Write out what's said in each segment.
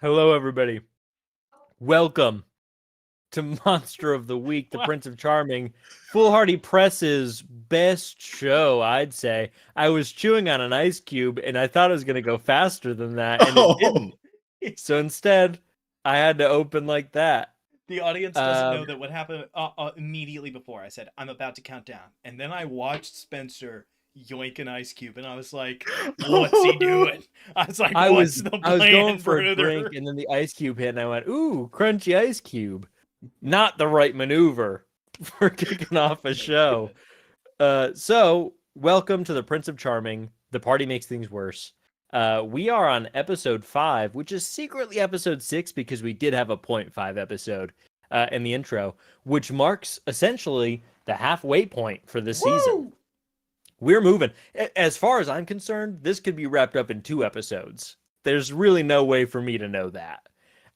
Hello, everybody. Welcome to Monster of the Week, the Prince of Charming, Foolhardy Press's best show, I'd say. I was chewing on an ice cube, and I thought it was going to go faster than that, and it didn't. So instead, I had to open like that. The audience doesn't know that what happened immediately before I said, I'm about to count down. And then I watched Spencer yoink an ice cube, and I was like, what's he doing? I was like, what's the plan I was going for a further? drink, and then the ice cube hit, and I went, ooh, crunchy ice cube. Not the right maneuver for kicking off a show. So, welcome to the Prince of Charming. The party makes things worse. We are on episode 5, which is secretly episode 6 because we did have a 0.5 episode in the intro, which marks essentially the halfway point for this season. We're moving. As far as I'm concerned, this could be wrapped up in 2 episodes. There's really no way for me to know that.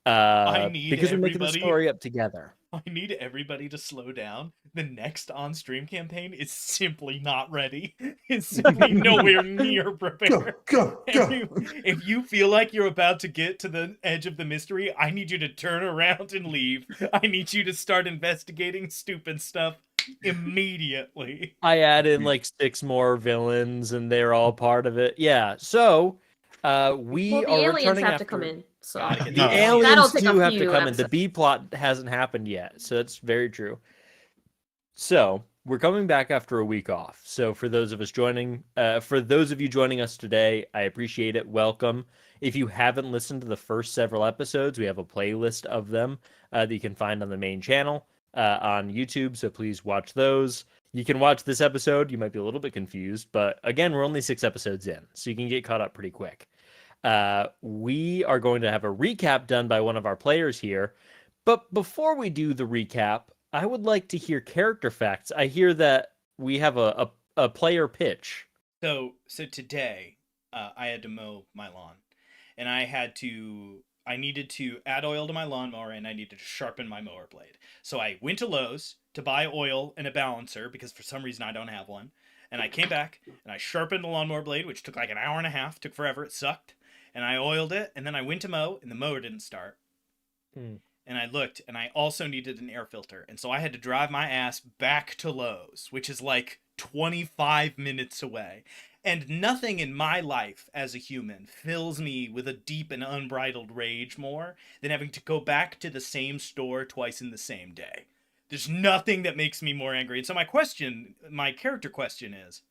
Because we're making the story up together. I need everybody to slow down. The next on-stream campaign is simply not ready. It's simply nowhere near prepared. Go. If you feel like you're about to get to the edge of the mystery, I need you to turn around and leave. I need you to start investigating stupid stuff immediately. I add in like 6 more villains, and they're all part of it. Yeah, so we the are aliens returning have after... to come in. So The aliens take do a have to few come in. The episodes. B plot hasn't happened yet, so that's very true. So we're coming back after a week off. So for those of you joining us today, I appreciate it. Welcome. If you haven't listened to the first several episodes, we have a playlist of them that you can find on the main channel on YouTube. So please watch those. You can watch this episode. You might be a little bit confused, but again, we're only 6 episodes in, so you can get caught up pretty quick. We are going to have a recap done by one of our players here. But before we do the recap, I would like to hear character facts. I hear that we have a player pitch. So today, I had to mow my lawn, and I needed to add oil to my lawnmower, and I needed to sharpen my mower blade. So I went to Lowe's to buy oil and a balancer, because for some reason I don't have one. And I came back, and I sharpened the lawnmower blade, which took like an hour and a half, took forever, it sucked. And I oiled it, and then I went to mow, and the mower didn't start. And I looked, and I also needed an air filter. And so I had to drive my ass back to Lowe's, which is like 25 minutes away. And nothing in my life as a human fills me with a deep and unbridled rage more than having to go back to the same store twice in the same day. There's nothing that makes me more angry. And so my character question is,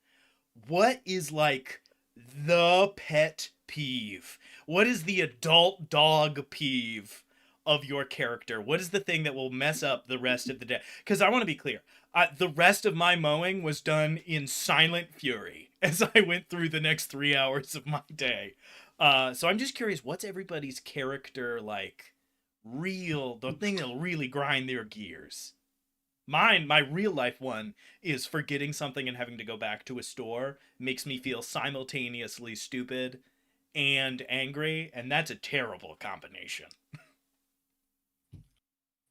what is like the pet peeve? What is the adult dog peeve of your character? What is the thing that will mess up the rest of the day? Because I want to be clear. The rest of my mowing was done in silent fury as I went through the next 3 hours of my day. So I'm just curious, what's everybody's character like? The thing that'll really grind their gears. My real life one is forgetting something and having to go back to a store makes me feel simultaneously stupid and angry, and that's a terrible combination.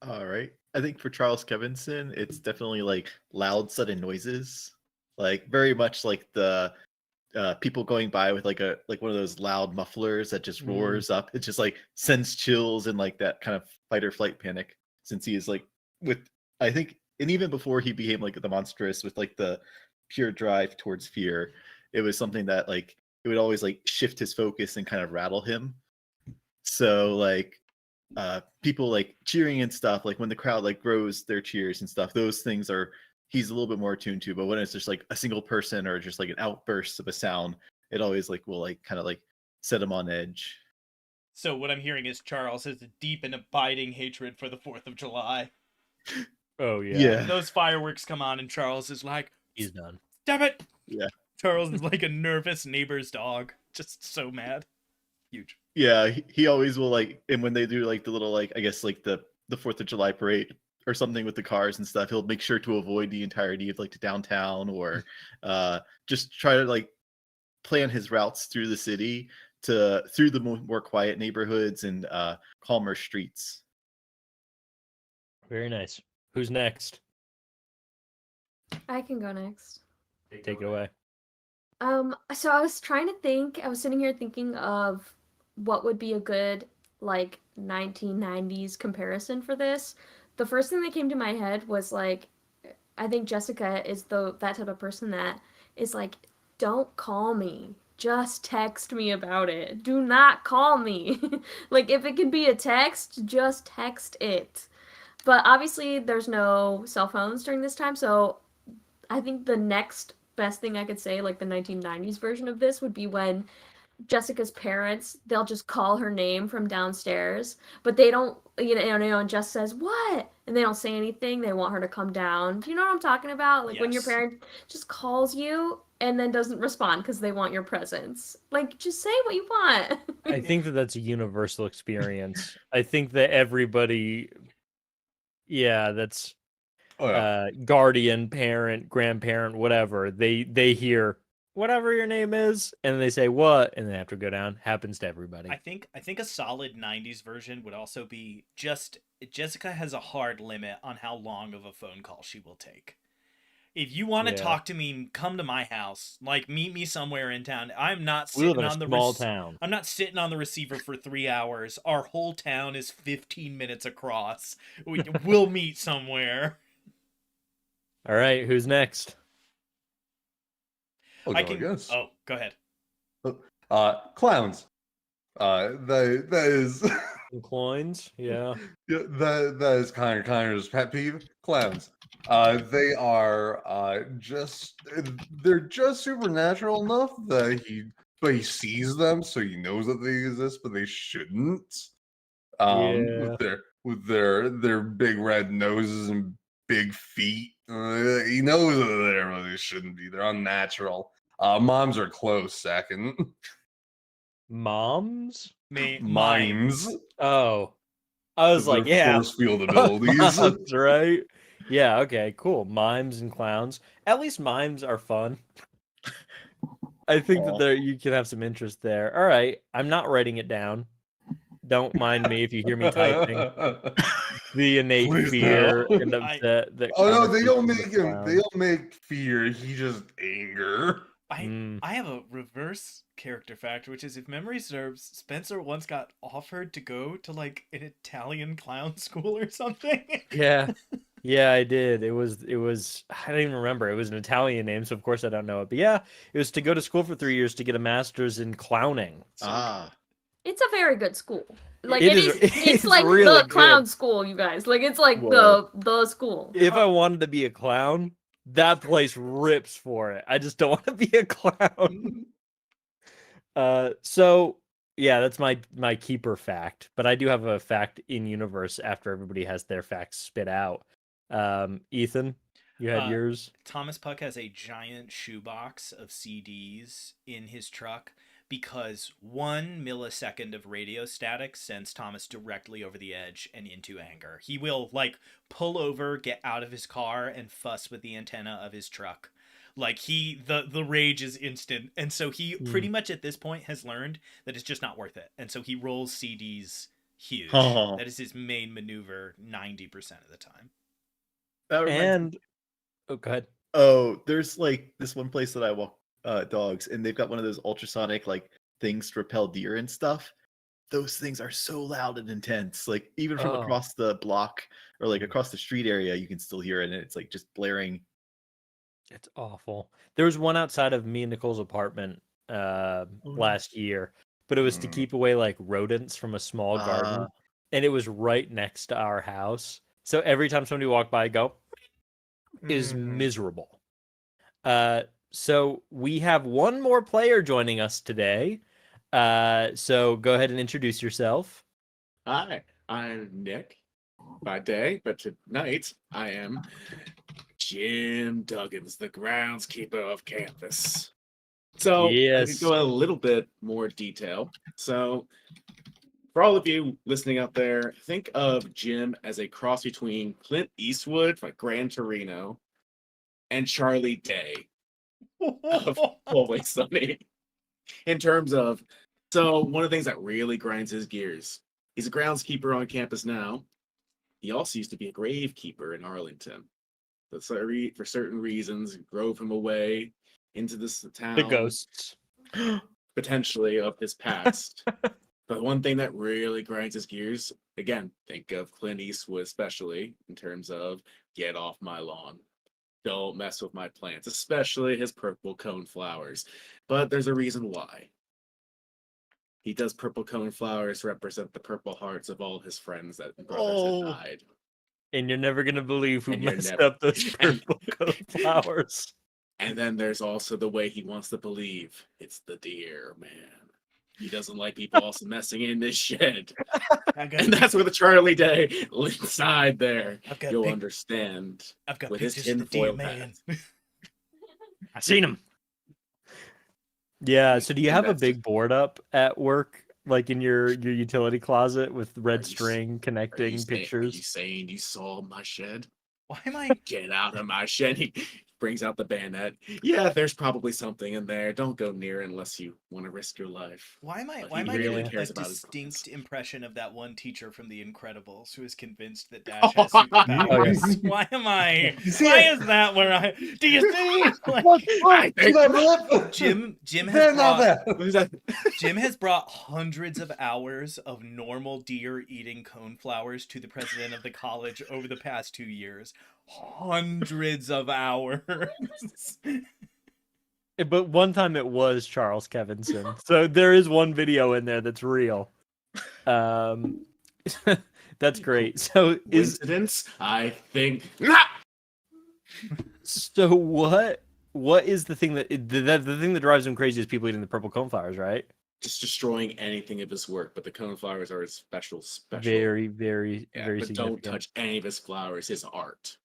All right. I think for Charles Kevinson, it's definitely like loud, sudden noises, like very much like the people going by with like one of those loud mufflers that just roars up. It just like sends chills and like that kind of fight or flight panic. Since he is like I think, and even before he became like the monstrous with like the pure drive towards fear, it was something that like it would always like shift his focus and kind of rattle him. So like people like cheering and stuff, like when the crowd like grows their cheers and stuff, those things he's a little bit more attuned to. But when it's just like a single person or just like an outburst of a sound, it always like will like kind of like set him on edge. So what I'm hearing is Charles has a deep and abiding hatred for the 4th of July. Oh yeah. Those fireworks come on and Charles is like, he's done. Damn it! Yeah. Charles is like a nervous neighbor's dog. Just so mad. Huge. Yeah, he always will like, and when they do like the little like, I guess like the 4th of July parade or something with the cars and stuff, he'll make sure to avoid the entirety of like the downtown or just try to like plan his routes through the city through the more quiet neighborhoods and calmer streets. Very nice. Who's next? I can go next. Take it away. So I was trying to think. I was sitting here thinking of what would be a good like 1990s comparison for this, the first thing that came to my head was like, I think Jessica is that type of person that is like, don't call me. Just text me about it. Do not call me. Like, if it can be a text, just text it. But obviously, there's no cell phones during this time, so I think the next best thing I could say, like the 1990s version of this, would be when Jessica's parents, they'll just call her name from downstairs, but they don't, and Jess says, "What?" And they don't say anything. They want her to come down. Do you know what I'm talking about? Like when your Yes. parent just calls you and then doesn't respond because they want your presence. Like, just say what you want. I think that that's a universal experience. I think that everybody, yeah, that's Oh yeah. guardian, parent, grandparent, whatever. They hear whatever your name is, and they say what, and they have to go down. Happens to everybody. I think a solid 90s version would also be just Jessica has a hard limit on how long of a phone call she will take. If you want to Yeah. talk to me, come to my house. Like, meet me somewhere in town. I'm not We live sitting in a on the small town. I'm not sitting on the receiver for 3 hours. Our whole town is 15 minutes across. We'll meet somewhere. All right, who's next? I'll I go, can. guess. Oh, go ahead. Clowns. That is Cloynes? Yeah. yeah, that is kind of his pet peeve. Clowns. They are they're just supernatural enough that he sees them, so he knows that they exist, but they shouldn't. Yeah. With their big red noses and big feet, he knows that they're there, but they shouldn't be. They're unnatural. Moms are close second. Moms? Mimes. Oh. I was With their like, yeah. force field abilities. Moms, right? Yeah, okay, cool. Mimes and clowns. At least mimes are fun. I think that Aw. you can have some interest there. All right, I'm not writing it down. Don't mind me if you hear me typing. The innate Please fear no. and upset that Oh no, connotates they don't with make him. They clown. don't make fear. He just anger. Mm. I have a reverse character fact, which is if memory serves, Spencer once got offered to go to like an Italian clown school or something. Yeah. Yeah, I did. It was I don't even remember. It was an Italian name, so of course I don't know it. But yeah, it was to go to school for 3 years to get a master's in clowning. Ah, It's a very good school. Like It it is- is, it's it's like really the clown good. school, you guys. Like it's like Whoa. the school. If I wanted to be a clown, that place rips for it. I just don't want to be a clown. So yeah, that's my keeper fact. But I do have a fact in universe after everybody has their facts spit out. Ethan, you had yours. Thomas Puck has a giant shoebox of CDs in his truck because 1 millisecond of radio static sends Thomas directly over the edge and into anger. He will like pull over, get out of his car, and fuss with the antenna of his truck. Like the rage is instant, and so he pretty much at this point has learned that it's just not worth it, and so he rolls CDs huge. Oh. That is his main maneuver 90% of the time. that reminds me- And oh, go ahead. oh, there's like this one place that I walk dogs, and they've got one of those ultrasonic like things to repel deer and stuff. Those things are so loud and intense. Like even from Oh. across the block or like across the street area, you can still hear it, and it's like just blaring. It's awful. There was one outside of me and Nicole's apartment last year, but it was to Mm. keep away like rodents from a small garden, Ah. and it was right next to our house. So every time somebody walked by, I go, is miserable. So we have one more player joining us today. So go ahead and introduce yourself. Hi, I'm Nick by day, but tonight I am Jim Duggins, the groundskeeper of campus. So I Yes. could go a little bit more detail. So for all of you listening out there, think of Jim as a cross between Clint Eastwood, like Gran Torino, and Charlie Day of Always Sunny. In terms of, so one of the things that really grinds his gears, he's a groundskeeper on campus now. He also used to be a gravekeeper in Arlington. But for certain reasons, drove him away into this town. The ghosts. Potentially of his past. But one thing that really grinds his gears, again, think of Clint Eastwood, especially in terms of get off my lawn. Don't mess with my plants, especially his purple cone flowers. But there's a reason why. He does purple cone flowers to represent the purple hearts of all his friends that brothers Oh. had died. And you're never gonna believe who And you're messed never- up those purple coat flowers. And then there's also the way he wants to believe it's the deer, man. He doesn't like people also messing in this shed. I've got, And that's where the Charlie Day inside there. I've got, You'll pic- understand. I've got with his pictures of the deer tinfoil man. I seen him. Yeah. So do you have a Invested. big board up at work, like in your utility closet with Are red you s- string Are you, connecting Are you pictures? saying you saw my shed? Why am I? Get out of my shed. He brings out the bayonet. Yeah, there's probably something in there. Don't go near it unless you want to risk your life. Why am I? But Why am he I really getting a cares about his distinct plants. impression of that one teacher from The Incredibles who is convinced that Dash has superpowers? Oh, yeah. Why am I? You see Why it? is that where I? Do you see? Like, Look, I see think- that lip? Jim There, has not brought that. What is that? Jim has brought hundreds of hours of normal deer eating cone flowers to the president of the college over the past 2 years. Hundreds of hours. But one time it was Charles Kevinson. So there is one video in there that's real. That's great. So Coincidence? I think not. so what is the thing the thing that drives him crazy is people eating the purple cone flowers, right? Just destroying anything of his work, but the cone flowers are his special. Very, very, Yeah, very but don't significant. touch any of his flowers, his art.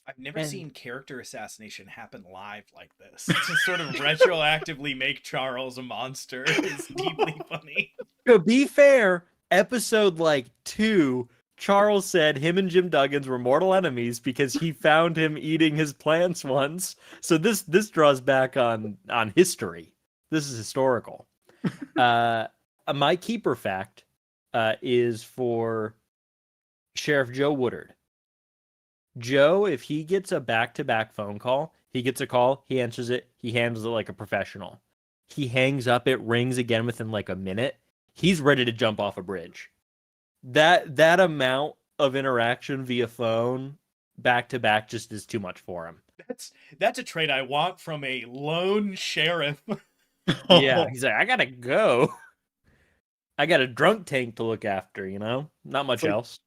I've never And- seen character assassination happen live like this. To sort of retroactively make Charles a monster is deeply funny. To be fair, episode like 2, Charles said him and Jim Duggins were mortal enemies because he found him eating his plants once. So this draws back on history. This is historical. My keeper fact is for Sheriff Joe Woodard. Joe, if he gets a back-to-back phone call, he gets a call, he answers it, he handles it like a professional. He hangs up, it rings again within like a minute. He's ready to jump off a bridge. That amount of interaction via phone back-to-back just is too much for him. That's a trait I want from a lone sheriff. Yeah, he's like, I gotta go. I got a drunk tank to look after, Not much It's like- else.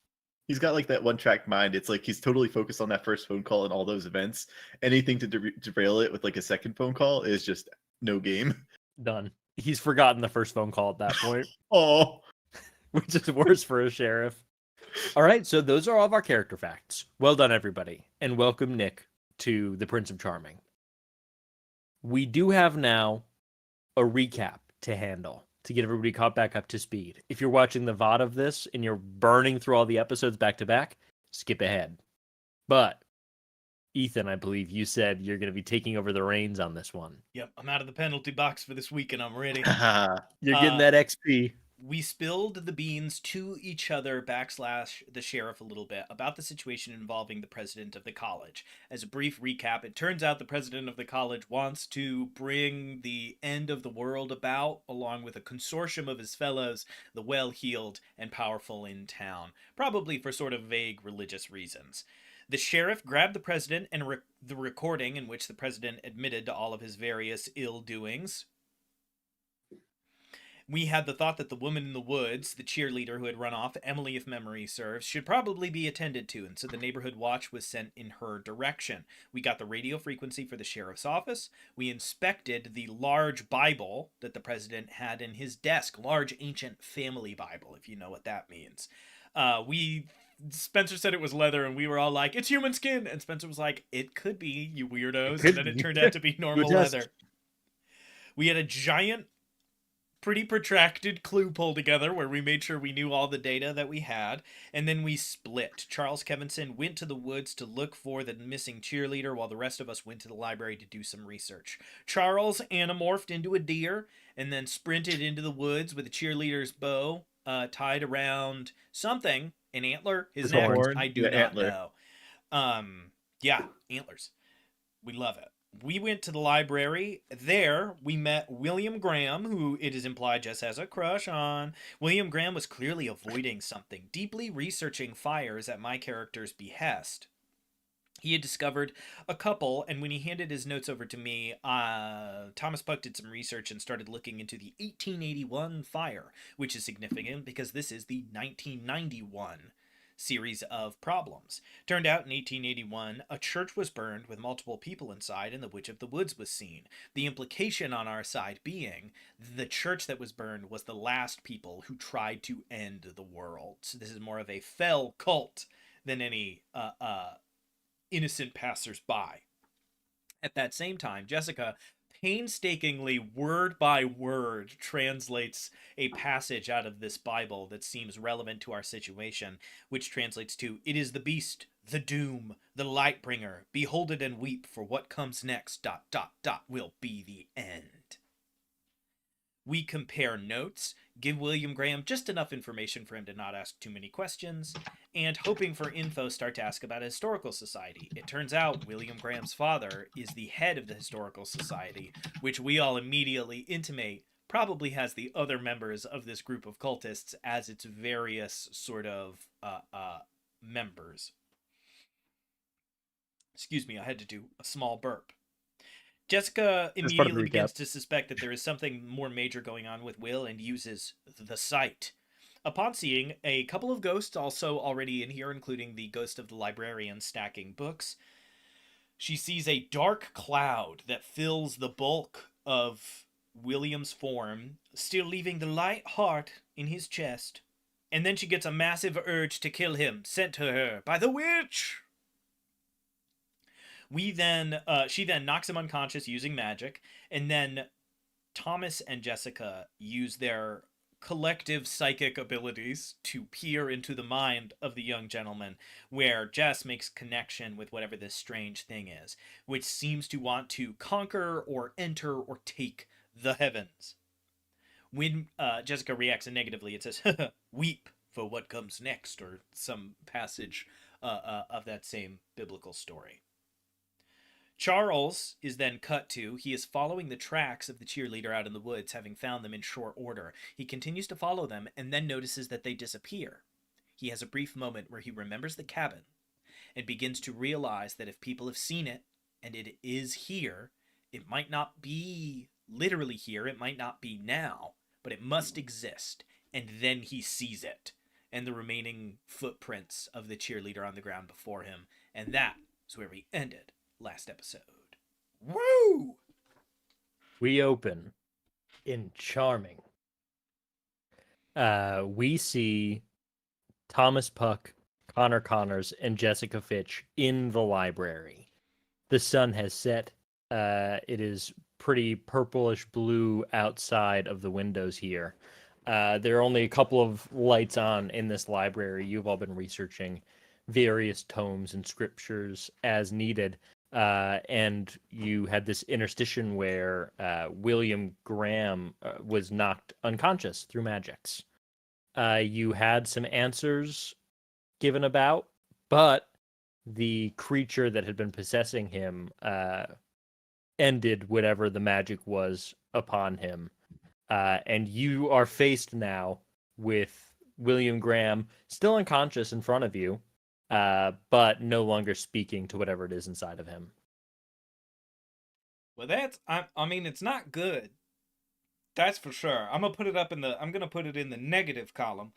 He's got like that one track mind. It's like he's totally focused on that first phone call and all those events. Anything to derail it with like a second phone call is just no game. Done. He's forgotten the first phone call at that point, Oh, which is worse for a sheriff. All right, so those are all of our character facts. Well done, everybody, and welcome Nick to the Prince of Charming. We do have now a recap to handle to get everybody caught back up to speed. If you're watching the VOD of this and you're burning through all the episodes back to back, skip ahead. But Ethan, I believe you said you're going to be taking over the reins on this one. Yep, I'm out of the penalty box for this week and I'm ready. You're getting that XP. We spilled the beans to each other / the sheriff a little bit about the situation involving the president of the college. As a brief recap, it turns out the president of the college wants to bring the end of the world about, along with a consortium of his fellows, the well-heeled and powerful in town, probably for sort of vague religious reasons. The sheriff grabbed the president and the recording in which the president admitted to all of his various ill doings. We had the thought that the woman in the woods, the cheerleader who had run off, Emily if memory serves, should probably be attended to, and so the neighborhood watch was sent in her direction. We got the radio frequency for the sheriff's office. We inspected the large Bible that the president had in his desk, large ancient family Bible, if you know what that means. Spencer said it was leather, and we were all like, it's human skin! And Spencer was like, it could be, you weirdos, could and then it be. turned out to be normal test. leather. We had a giant, pretty protracted clue pull together where we made sure we knew all the data that we had, and then we split. Charles Kevinson went to the woods to look for the missing cheerleader while the rest of us went to the library to do some research. Charles anamorphed into a deer and then sprinted into the woods with the cheerleader's bow tied around something, an antler, his His neck. horn? I do Yeah, not antler. know. Yeah, antlers. We love it. we went to the library. There, we met William Graham, who it is implied Jess has a crush on. William Graham was clearly avoiding something, deeply researching fires at my character's behest. He had discovered a couple, and when he handed his notes over to me, Thomas Puck did some research and started looking into the 1881 fire, which is significant because this is the 1991 series of problems. Turned out in 1881, a church was burned with multiple people inside, and the Witch of the Woods was seen. The implication on our side being the church that was burned was the last people who tried to end the world. So this is more of a fell cult than any innocent passers-by. At that same time, Jessica painstakingly, word by word, translates a passage out of this Bible that seems relevant to our situation, which translates to, "It is the beast, the doom, the light bringer. Behold it and weep, for what comes next, ... will be the end." We compare notes, give William Graham just enough information for him to not ask too many questions, and hoping for info, start to ask about a historical society. It turns out William Graham's father is the head of the historical society, which we all immediately intimate probably has the other members of this group of cultists as its various sort of members. Excuse me, I had to do a small burp. Jessica As part of the immediately begins recap. to suspect that there is something more major going on with Will and uses the sight. Upon seeing a couple of ghosts also already in here, including the ghost of the librarian stacking books, she sees a dark cloud that fills the bulk of William's form, still leaving the light heart in his chest. And then she gets a massive urge to kill him, sent to her by the witch. She then knocks him unconscious using magic, and then Thomas and Jessica use their collective psychic abilities to peer into the mind of the young gentleman, where Jess makes connection with whatever this strange thing is, which seems to want to conquer or enter or take the heavens. When Jessica reacts negatively, it says, "Weep for what comes next," or some passage of that same biblical story. Charles is then cut to. He is following the tracks of the cheerleader out in the woods, having found them in short order. He continues to follow them and then notices that they disappear. He has a brief moment where he remembers the cabin and begins to realize that if people have seen it and it is here, it might not be literally here, it might not be now, but it must exist. And then he sees it and the remaining footprints of the cheerleader on the ground before him. And that is where we ended last episode. Woo! We open in Charming. We see Thomas Puck, Connor Connors, and Jessica Fitch in the library. The sun has set. It is pretty purplish blue outside of the windows here. There are only a couple of lights on in this library. You've all been researching various tomes and scriptures as needed. And you had this interstition where William Graham was knocked unconscious through magics. You had some answers given about, but the creature that had been possessing him ended whatever the magic was upon him. And you are faced now with William Graham still unconscious in front of you, but no longer speaking to whatever it is inside of him. Well, I mean, it's not good. That's for sure. I'm gonna put it in the negative column.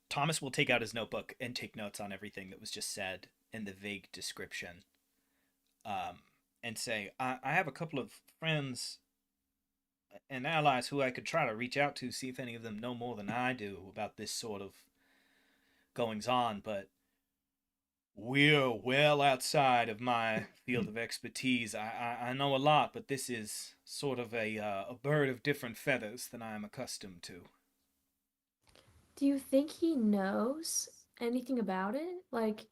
Thomas will take out his notebook and take notes on everything that was just said in the vague description. And say, I have a couple of friends and allies who I could try to reach out to, see if any of them know more than I do about this sort of goings on, but we're well outside of my field of expertise. I know a lot, but this is sort of a bird of different feathers than I am accustomed to. Do you think he knows anything about it? Like,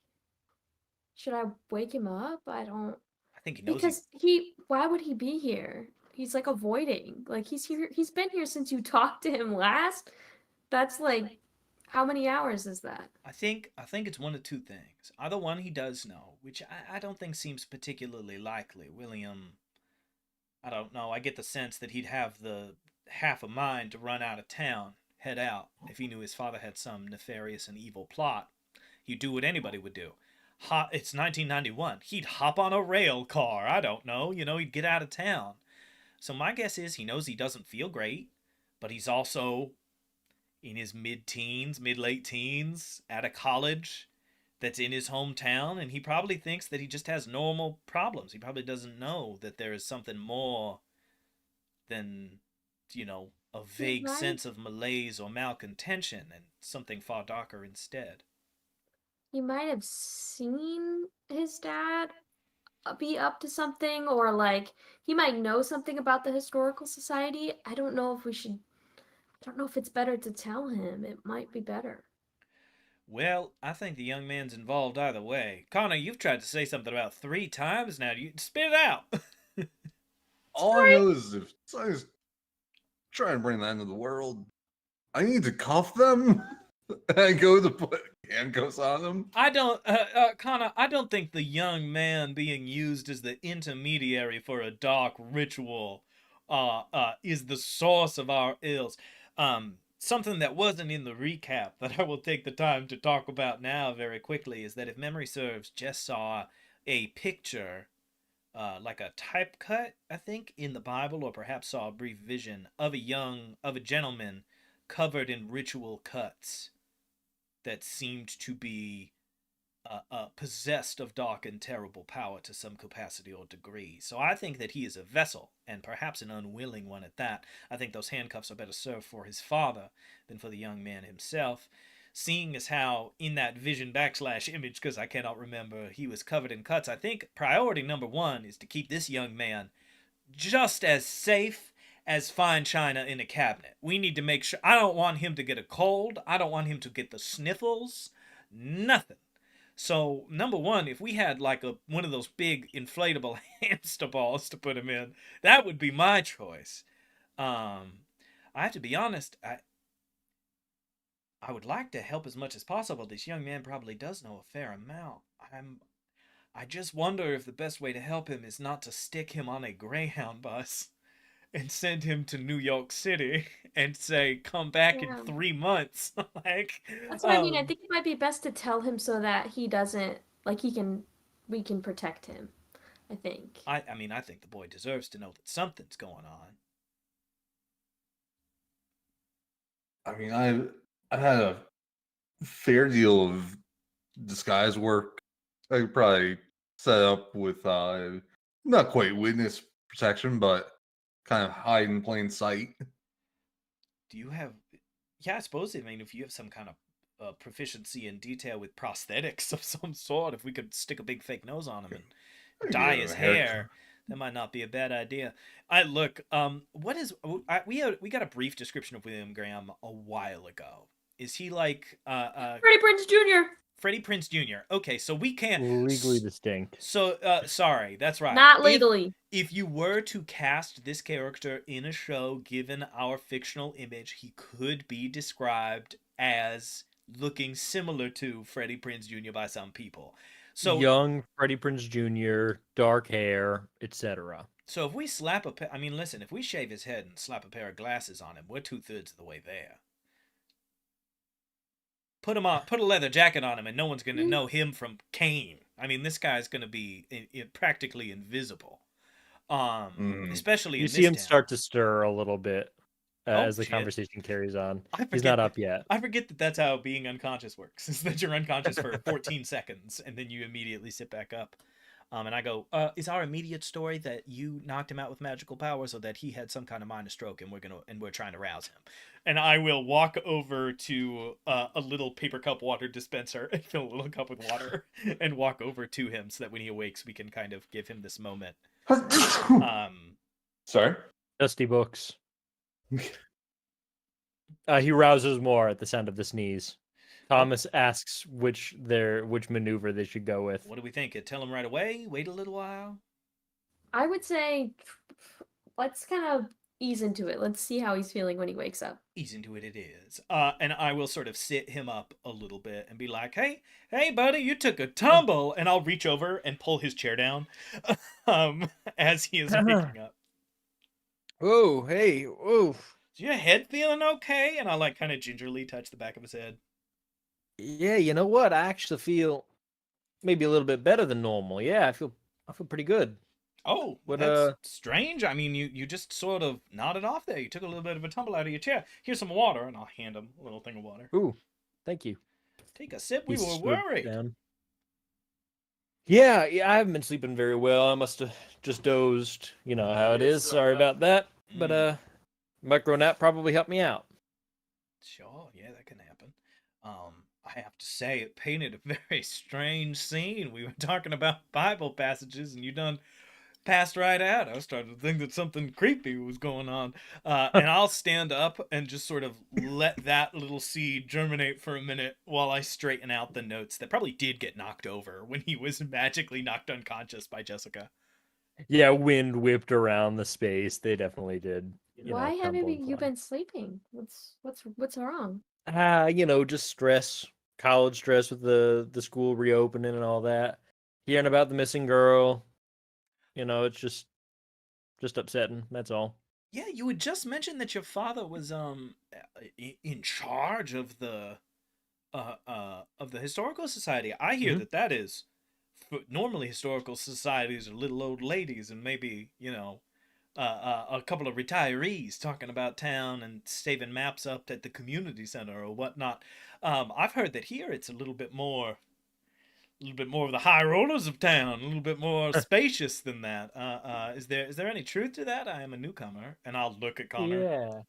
should I wake him up? I don't. I think he knows. Because why would he be here? He's like avoiding. Like he's here. He's been here since you talked to him last. That's like, How many hours is that? I think it's one of two things. Either one, he does know, which I don't think seems particularly likely. William, I don't know. I get the sense that he'd have the half a mind to run out of town, head out, if he knew his father had some nefarious and evil plot. He'd do what anybody would do. It's 1991. He'd hop on a rail car. I don't know. He'd get out of town. So my guess is he knows he doesn't feel great, but he's also in his mid-teens, mid-late teens, at a college that's in his hometown, and he probably thinks that he just has normal problems. He probably doesn't know that there is something more than, a vague Right. sense of malaise or malcontention and something far darker instead. He might have seen his dad be up to something, or like he might know something about the historical society. I don't know if we should. I don't know if it's better to tell him. It might be better. Well, I think the young man's involved either way. Connor, you've tried to say something about 3 times now. You spit it out. All I know is if someone's trying to bring that into the world, I need to cuff them and go to put handcuffs on them. I don't, Connor, I don't think the young man being used as the intermediary for a dark ritual is the source of our ills. Something that wasn't in the recap that I will take the time to talk about now very quickly is that if memory serves, Jess saw a picture, like a type cut, I think, in the Bible, or perhaps saw a brief vision of a gentleman covered in ritual cuts that seemed to be possessed of dark and terrible power to some capacity or degree. So I think that he is a vessel, and perhaps an unwilling one at that. I think those handcuffs are better served for his father than for the young man himself. Seeing as how in that vision / image, because I cannot remember, he was covered in cuts, I think priority number one is to keep this young man just as safe as fine china in a cabinet. We need to make sure. I don't want him to get a cold. I don't want him to get the sniffles. Nothing. So number one, if we had like one of those big inflatable hamster balls to put him in, that would be my choice. I have to be honest. I would like to help as much as possible. This young man probably does know a fair amount. I just wonder if the best way to help him is not to stick him on a Greyhound bus and send him to New York City and say, come back in Yeah. 3 months. Like, That's what I mean. I think it might be best to tell him so that he doesn't like we can protect him. I think. I mean, I think the boy deserves to know that something's going on. I mean, I had a fair deal of disguise work. I could probably set up with not quite witness protection, but kind of hide in plain sight. Do you have? Yeah, I suppose. I mean, if you have some kind of proficiency in detail with prosthetics of some sort, if we could stick a big fake nose on him and dye Yeah, his haircut. hair, that might not be a bad idea. What is? We got a brief description of William Graham a while ago. Is he like Freddie Prinze Jr. Freddie Prinze Jr.? Okay, so we can't Legally distinct. So sorry, that's right. Not legally. If you were to cast this character in a show, given our fictional image, he could be described as looking similar to Freddie Prinze Jr. by some people. So Young Freddie Prinze Jr., dark hair, etc. So if we slap I mean, listen, if we shave his head and slap a pair of glasses on him, we're 2/3 of the way there. Put a leather jacket on him, and no one's gonna know him from Kane. I mean, this guy's gonna be practically invisible. Especially You in see this him town. start to stir a little bit as the shit. conversation carries on. I He's not up yet. I forget that that's how being unconscious works. Is that you're unconscious for 14 seconds and then you immediately sit back up. And I go, is our immediate story that you knocked him out with magical powers, or that he had some kind of minor stroke and we're trying to rouse him? And I will walk over to a little paper cup water dispenser and fill a little cup with water and walk over to him so that when he awakes, we can kind of give him this moment. Sorry? Dusty books. He rouses more at the sound of the sneeze. Thomas asks which maneuver they should go with. What do we think? Tell him right away? Wait a little while? I would say let's kind of ease into it. Let's see how he's feeling when he wakes up. Ease into it is. And I will sort of sit him up a little bit and be like, hey, buddy, you took a tumble. And I'll reach over and pull his chair down as he is waking up. Whoa, hey, whoa. Is your head feeling okay? And I like kind of gingerly touch the back of his head. Yeah, you know what? I actually feel maybe a little bit better than normal. Yeah, I feel pretty good. Oh, What, that's strange. I mean, you just sort of nodded off there. You took a little bit of a tumble out of your chair. Here's some water, and I'll hand him a little thing of water. Ooh, thank you. Take a sip. We He were slurped worried. down. Yeah, I haven't been sleeping very well. I must have just dozed. You know how it is. Sorry about that. But micro nap probably helped me out. Sure, yeah, that can happen. I have to say, it painted a very strange scene. We were talking about Bible passages, and you done passed right out. I was starting to think that something creepy was going on. And I'll stand up and just sort of let that little seed germinate for a minute while I straighten out the notes that probably did get knocked over when he was magically knocked unconscious by Jessica. Yeah, wind whipped around the space. They definitely did. Why haven't crumble and you fly. been sleeping? What's wrong? Just stress, college stress with the school reopening and all that. Hearing about the missing girl, it's just upsetting. That's all. Yeah, you had just mentioned that your father was in charge of the historical society. I hear Mhm. that is normally historical societies are little old ladies and maybe a couple of retirees talking about town and saving maps up at the community center or whatnot. I've heard that here it's a little bit more of the high rollers of town, a little bit more spacious than that. Is there any truth to that? I am a newcomer, and I'll look at Connor.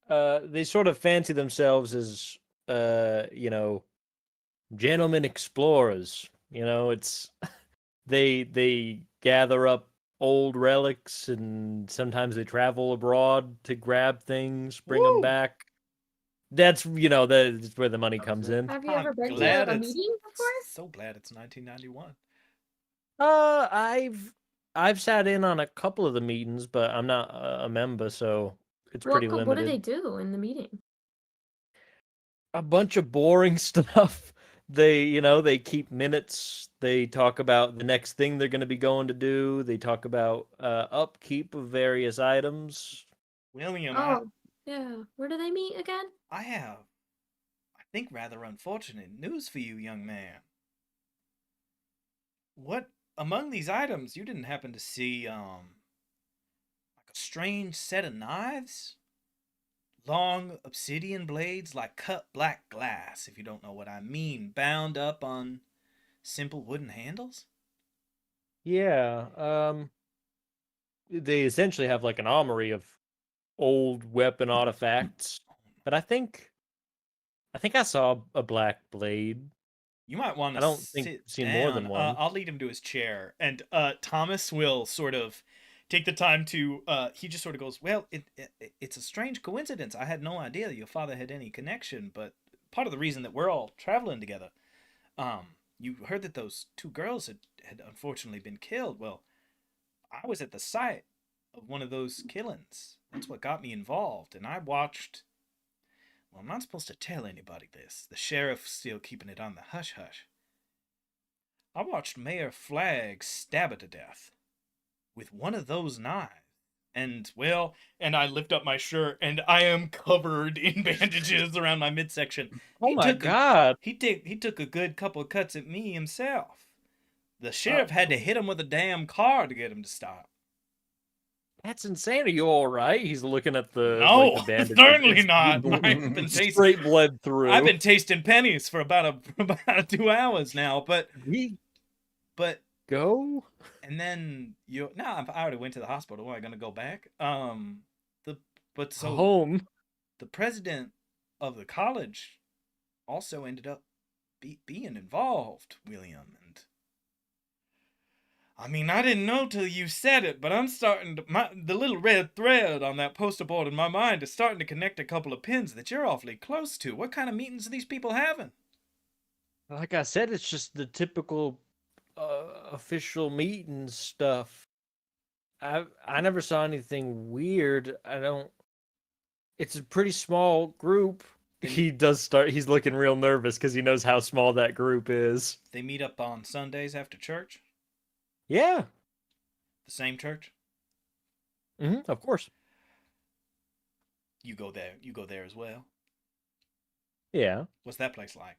Yeah. They sort of fancy themselves as, gentlemen explorers. It's they gather up old relics and sometimes they travel abroad to grab things, bring them Woo! back. That's that's where the money comes in. Have you I'm ever been glad to a it's meeting before? so glad it's 1991. I've sat in on a couple of the meetings, but I'm not a member, so it's pretty What do they limited. do in the meeting? A bunch of boring stuff. They keep minutes. They talk about the next thing they're going to be going to do. They talk about upkeep of various items. William, Oh, yeah. Where do they meet again? I have, I think, rather unfortunate news for you, young man. What among these items you didn't happen to see like a strange set of knives? Long obsidian blades like cut black glass, if you don't know what I mean, bound up on simple wooden handles? Yeah, they essentially have like an armory of old weapon artifacts. But I think I saw a black blade. You might want I to don't think sit I've seen more down. than one. I'll lead him to his chair, and Thomas will sort of take the time to. He just sort of goes, "Well, it's a strange coincidence. I had no idea that your father had any connection, but part of the reason that we're all traveling together. You heard that those two girls had unfortunately been killed. Well, I was at the site of one of those killings. That's what got me involved, and I watched. Well, I'm not supposed to tell anybody this. The sheriff's still keeping it on the hush hush. I watched Mayor Flagg stab her to death with one of those knives. And, well, and I lift up my shirt and I am covered in bandages around my midsection. Oh my God. He took a good couple of cuts at me himself. The Uh, sheriff had to hit him with a damn car to get him to stop. That's insane. Are you all right? He's looking at the No, the bandages. certainly It's not. I've been tasting straight blood through. I've been tasting pennies for about 2 hours now, but We go. and then I already went to the hospital. Am I gonna go back? So Home. the president of the college also ended up being involved, William, and I mean, I didn't know till you said it, but I'm starting to the little red thread on that poster board in my mind is starting to connect a couple of pins that you're awfully close to. What kind of meetings are these people having? Like I said, it's just the typical official meeting stuff. I never saw anything weird. I don't. It's a pretty small group. He does start. He's looking real nervous because he knows how small that group is. They meet up on Sundays after church. Yeah. The same church. Of course. You go there. You go there as well. Yeah. What's that place like?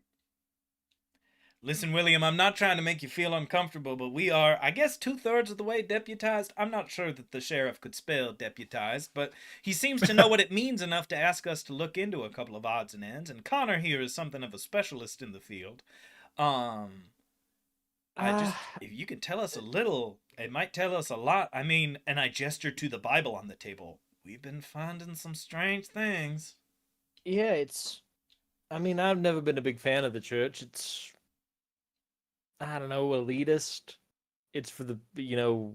Listen, William, I'm not trying to make you feel uncomfortable, but we are, I guess, 2/3 of the way deputized. I'm not sure that the sheriff could spell deputized, but he seems to know what it means enough to ask us to look into a couple of odds and ends, and Connor here is something of a specialist in the field. I just, if you could tell us a little, it might tell us a lot. I mean, and I gestured to the Bible on the table. We've been finding some strange things. Yeah. It's. I mean, I've never been a big fan of the church. It's. I don't know, elitist. It's for the,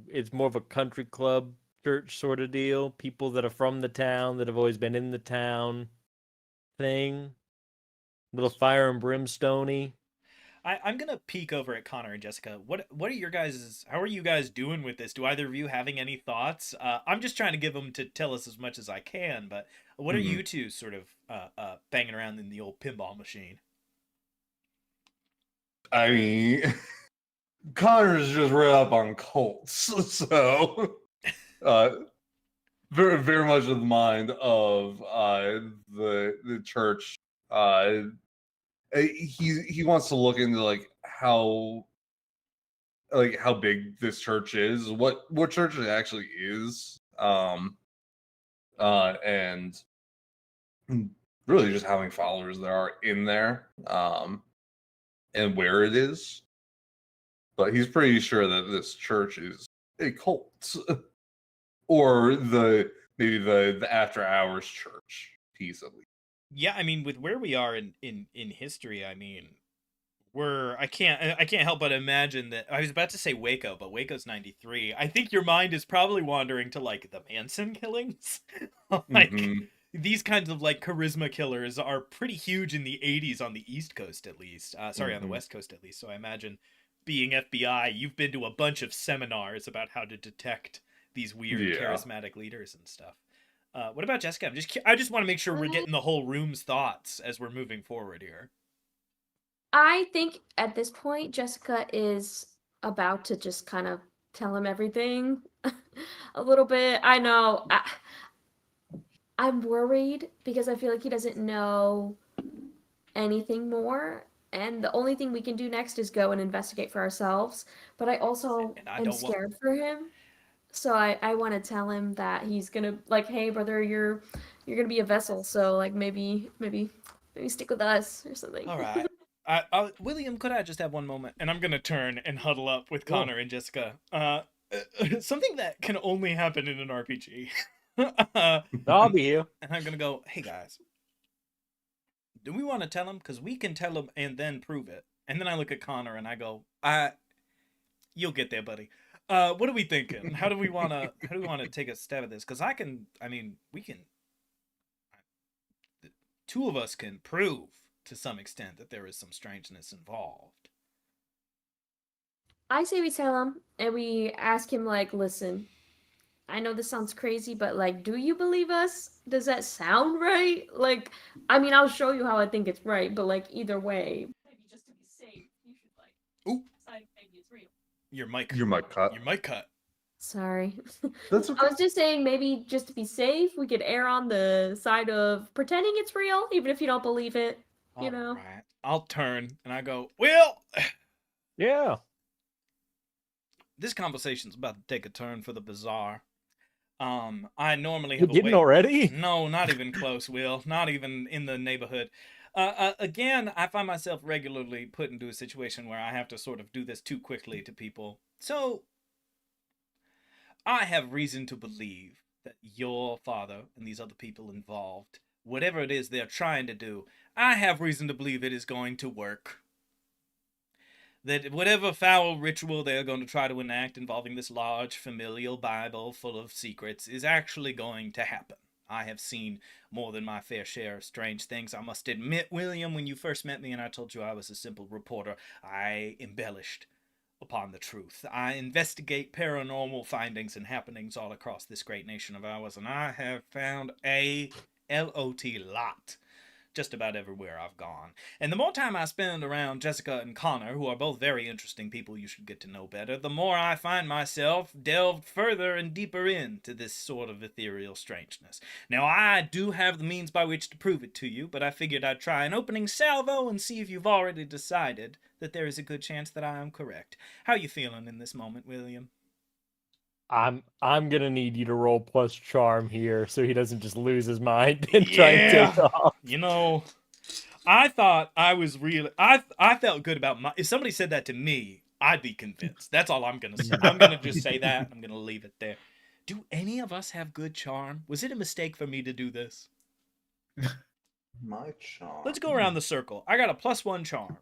it's more of a country club church sort of deal. People that are from the town, that have always been in the town thing. Little fire and brimstoney. I'm gonna peek over at Connor and Jessica. What are your guys? How are you guys doing with this? Do either of you having any thoughts? I'm just trying to give them to tell us as much as I can. But what are you two sort of banging around in the old pinball machine? I mean, Connor's just read up on cults, so very very much of the mind of the church. He wants to look into how big this church is, what church it actually is, and really just how many followers there are in there, and where it is. But he's pretty sure that this church is a cult, or maybe the after hours church piece at least. Yeah, I mean, with where we are in history, I mean, I can't help but imagine that I was about to say Waco, but Waco's 93. I think your mind is probably wandering to like the Manson killings. Like these kinds of like charisma killers are pretty huge in the 80s on the East Coast at least. Sorry, on the West Coast at least. So I imagine being FBI, you've been to a bunch of seminars about how to detect these weird charismatic leaders and stuff. What about Jessica? I just want to make sure we're getting the whole room's thoughts as we're moving forward here. I think at this point, Jessica is about to just kind of tell him everything a little bit. I know. I'm worried because I feel like he doesn't know anything more. And the only thing we can do next is go and investigate for ourselves. But I also am scared for him. So I want to tell him that he's gonna like, hey brother, you're gonna be a vessel. So like maybe stick with us or something. All right. William, could I just have one moment? And I'm gonna turn and huddle up with Connor and Jessica. Something that can only happen in an RPG. I'll be here. And I'm gonna go, hey guys, do we want to tell him? Because we can tell him and then prove it. And then I look at Connor and I go, you'll get there, buddy. What are we thinking? How do we want to take a stab at this? Because we can. The two of us can prove to some extent that there is some strangeness involved. I say we tell him and we ask him like, listen, I know this sounds crazy, but like, do you believe us? Does that sound right? Like, I mean, I'll show you how I think it's right, but like either way. Maybe just to be safe, you should like decide maybe it's real. Your mic cut. Your mic cut. Sorry. That's okay. I was just saying maybe just to be safe, we could err on the side of pretending it's real, even if you don't believe it. You know? Right. I'll turn and I go, Will! Yeah. This conversation's about to take a turn for the bizarre. I normally You have didn't already? No, not even close, Will. Not even in the neighborhood. Again, I find myself regularly put into a situation where I have to sort of do this too quickly to people. So, I have reason to believe that your father and these other people involved, whatever it is they're trying to do, I have reason to believe it is going to work. That whatever foul ritual they're going to try to enact involving this large familial Bible full of secrets is actually going to happen. I have seen more than my fair share of strange things. I must admit, William, when you first met me and I told you I was a simple reporter, I embellished upon the truth. I investigate paranormal findings and happenings all across this great nation of ours, and I have found a lot just about everywhere I've gone. And the more time I spend around Jessica and Connor, who are both very interesting people you should get to know better, the more I find myself delved further and deeper into this sort of ethereal strangeness. Now, I do have the means by which to prove it to you, but I figured I'd try an opening salvo and see if you've already decided that there is a good chance that I am correct. How you feeling in this moment, William? I'm gonna need you to roll plus charm here, so he doesn't just lose his mind and try and take off. You know, I thought I was really. I felt good about my. If somebody said that to me, I'd be convinced. That's all I'm gonna say. I'm gonna just say that. I'm gonna leave it there. Do any of us have good charm? Was it a mistake for me to do this? My charm. Let's go around the circle. I got a +1 charm.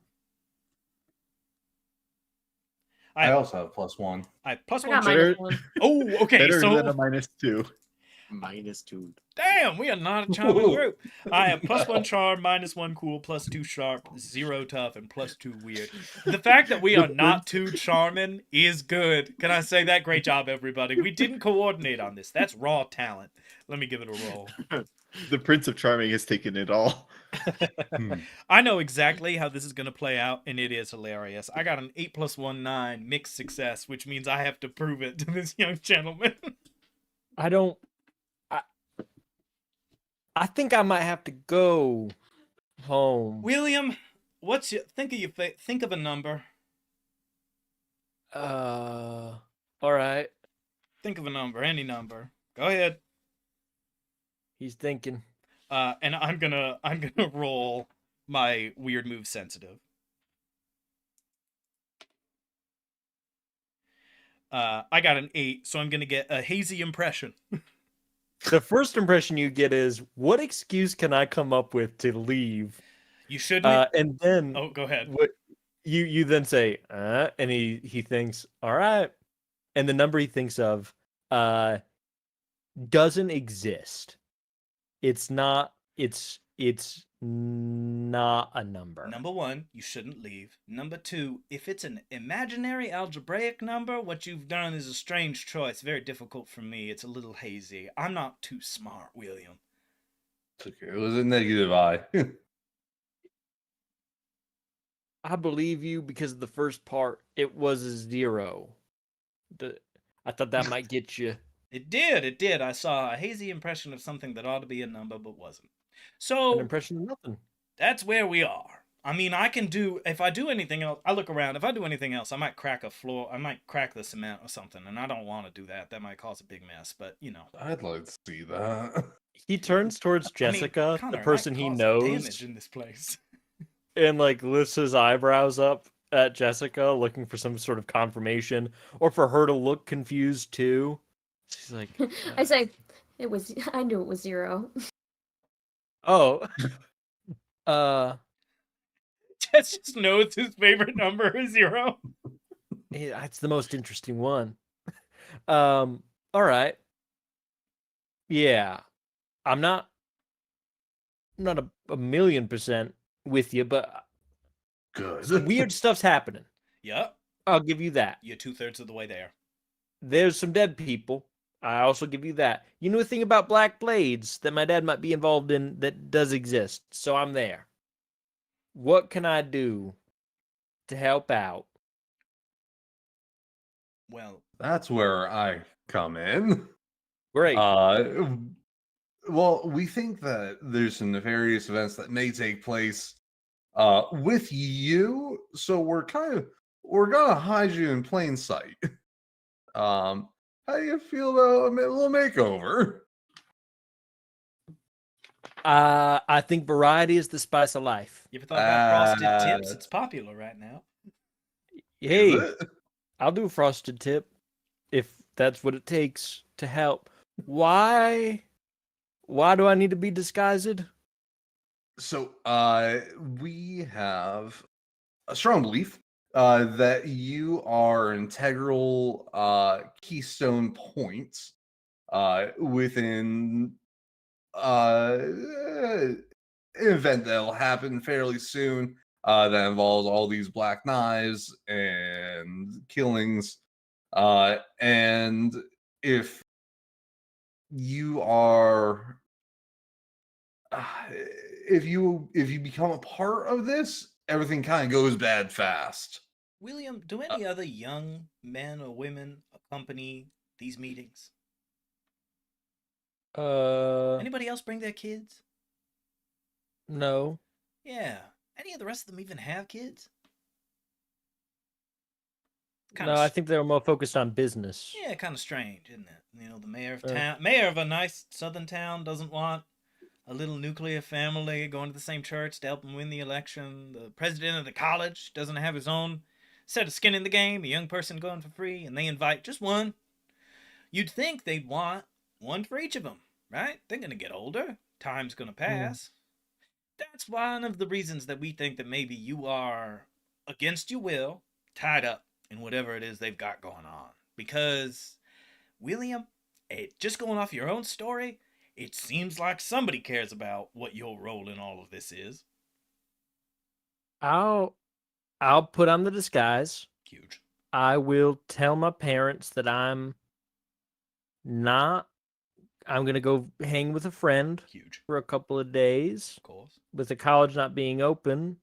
I also have +1. I have +1 I got charm. -1. Oh, okay. Better So than a -2. -2. damn, we are not a charming group. I have +1 charm, -1 cool, +2 sharp, 0 tough, and +2 weird. The fact that we are not too charming is good. Can I say that? Great job, everybody. We didn't coordinate on this. That's raw talent. Let me give it a roll. The Prince of Charming has taken it all. I know exactly how this is going to play out, and it is hilarious. I got an 8 + 1 9 mixed success, which means I have to prove it to this young gentleman. I think I might have to go home. William, think of a number. All right. Think of a number, any number. Go ahead. He's thinking. And I'm gonna roll my weird move sensitive. I got an 8, so I'm gonna get a hazy impression. The first impression you get is, what excuse can I come up with to leave? You shouldn't. And then Oh, go ahead. what you then say, and he thinks, all right, and the number he thinks of doesn't exist. It's not a number. Number 1, you shouldn't leave. Number 2, if it's an imaginary algebraic number, what you've done is a strange choice. Very difficult for me. It's a little hazy. I'm not too smart, William. It's okay. It was a negative I. I believe you because of the first part. It was a 0. I thought that might get you. It did. I saw a hazy impression of something that ought to be a number but wasn't. An So impression of nothing. that's where we are. I mean, if I do anything else, I look around. If I do anything else, I might crack the cement or something, and I don't want to do that. That might cause a big mess, but you know. I'd like to see that. He turns towards I mean, Jessica, Connor, the it person might he cause knows, damage in this place. and like lifts his eyebrows up at Jessica, looking for some sort of confirmation, or for her to look confused too. She's like, I say, I knew it was 0. oh, Jess just knows his favorite number is 0. yeah, it's the most interesting one. All right, yeah, I'm not a million% with you, but Good. weird stuff's happening. Yep, I'll give you that. you're 2/3 of the way there. There's some dead people. I also give you that. You know a thing about black blades that my dad might be involved in that does exist, so I'm there. What can I do to help out? Well, That's where I come in. Great. Well, we think that there's some nefarious events that may take place with you, so we're gonna hide you in plain sight. How do you feel about a little makeover? I think variety is the spice of life. you ever thought about frosted tips? It's popular right now. Hey, Is it? I'll do a frosted tip if that's what it takes to help. Why do I need to be disguised? So, we have a strong belief that you are integral keystone points within an event that'll happen fairly soon. that involves all these black knives and killings. And if you are uh, if you become a part of this, everything kind of goes bad fast. William, do any other young men or women accompany these meetings? Anybody else bring their kids? No. Yeah. Any of the rest of them even have kids? No, I think they're more focused on business. Yeah, kind of strange, isn't it? You know, the mayor of Uh. mayor of a nice southern town doesn't want a little nuclear family going to the same church to help him win the election. The president of the college doesn't have his own set of skin in the game, a young person going for free, and they invite just one. You'd think they'd want one for each of them, right? They're going to get older. Time's going to pass. That's one of the reasons that we think that maybe you are, against your will, tied up in whatever it is they've got going on. Because, William, just going off your own story, it seems like somebody cares about what your role in all of this is. I'll put on the disguise. Huge. I will tell my parents that I'm gonna go hang with a friend Huge. for a couple of days. Of course. With the college not being open.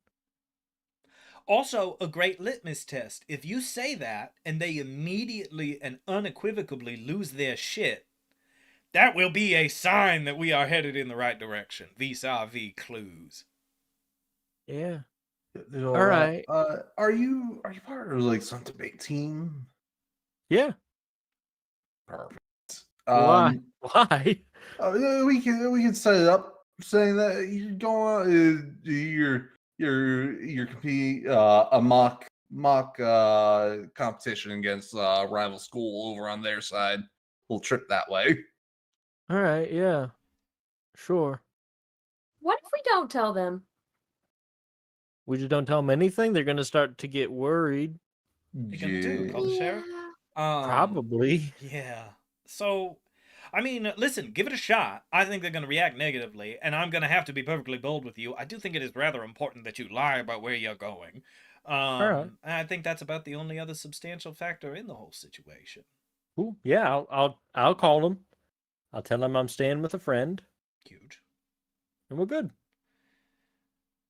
Also, a great litmus test. If you say that and they immediately and unequivocally lose their shit, that will be a sign that we are headed in the right direction. Vis-a-vis clues. Yeah. All right. Are you part of like some debate team? Yeah. Perfect. Why? Why? We can set it up saying that you're going you're competing a mock competition against a rival school over on their side. We'll trip that way. All right. Yeah. Sure. What if we don't tell them? We just don't tell them anything. They're gonna start to get worried. You gonna do? Call the sheriff? Probably. Yeah. So, I mean, listen, give it a shot. I think they're going to react negatively, and I'm going to have to be perfectly bold with you. I do think it is rather important that you lie about where you're going. right. And I think that's about the only other substantial factor in the whole situation. Cool. Yeah. I'll call them. I'll tell them I'm staying with a friend, Huge. and we're good.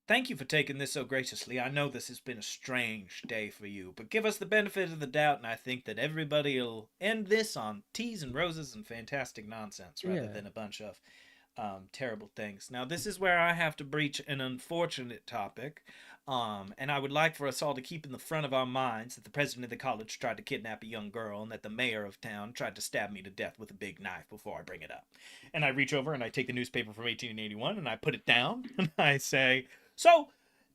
Thank you for taking this so graciously. I know this has been a strange day for you, but give us the benefit of the doubt, and I think that everybody will end this on teas and roses and fantastic nonsense rather than a bunch of terrible things. Now, this is where I have to breach an unfortunate topic, and I would like for us all to keep in the front of our minds that the president of the college tried to kidnap a young girl and that the mayor of town tried to stab me to death with a big knife before I bring it up. And I reach over and I take the newspaper from 1881 and I put it down and I say, so,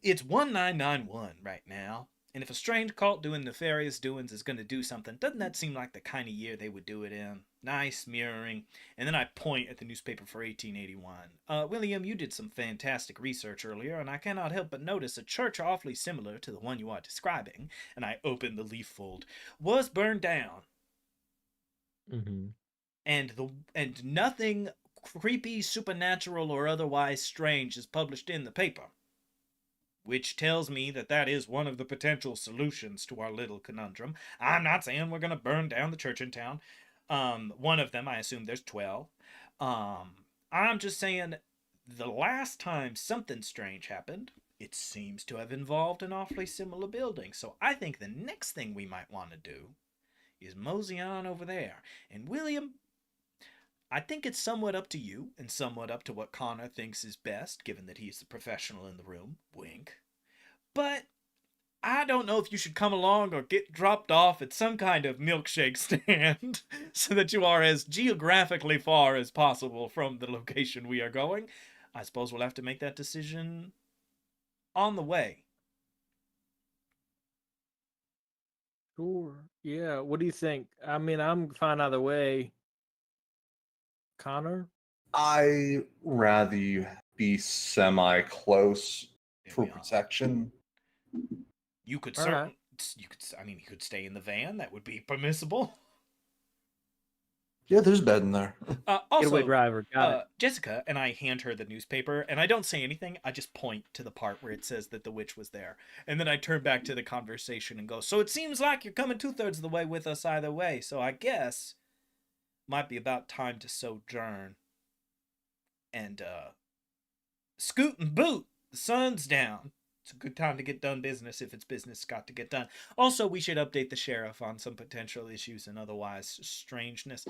it's 1991 right now, and if a strange cult doing nefarious doings is going to do something, doesn't that seem like the kind of year they would do it in? Nice mirroring. And then I point at the newspaper for 1881. William, you did some fantastic research earlier, and I cannot help but notice a church awfully similar to the one you are describing, and I open the leaf fold, was burned down. Mm-hmm. And nothing creepy, supernatural, or otherwise strange is published in the paper. Which tells me that that is one of the potential solutions to our little conundrum. I'm not saying we're going to burn down the church in town. One of them, I assume there's 12. I'm just saying the last time something strange happened, it seems to have involved an awfully similar building. So I think the next thing we might want to do is mosey on over there. And William, I think it's somewhat up to you and somewhat up to what Connor thinks is best, given that he's the professional in the room. Wink. But I don't know if you should come along or get dropped off at some kind of milkshake stand so that you are as geographically far as possible from the location we are going. I suppose we'll have to make that decision on the way. Sure. Yeah. What do you think? I mean, I'm fine either way. Connor? I rather you be semi-close for protection. You could All certainly, you could stay in the van. That would be permissible. Yeah, there's a bed in there. Getaway Also, driver, got it. Jessica, and I hand her the newspaper, and I don't say anything. I just point to the part where it says that the witch was there. And then I turn back to the conversation and go, so it seems like you're coming 2/3 of the way with us either way, so I guess might be about time to sojourn. And, scoot and boot. The sun's down. It's a good time to get done business if it's business got to get done. Also, we should update the sheriff on some potential issues and otherwise strangeness.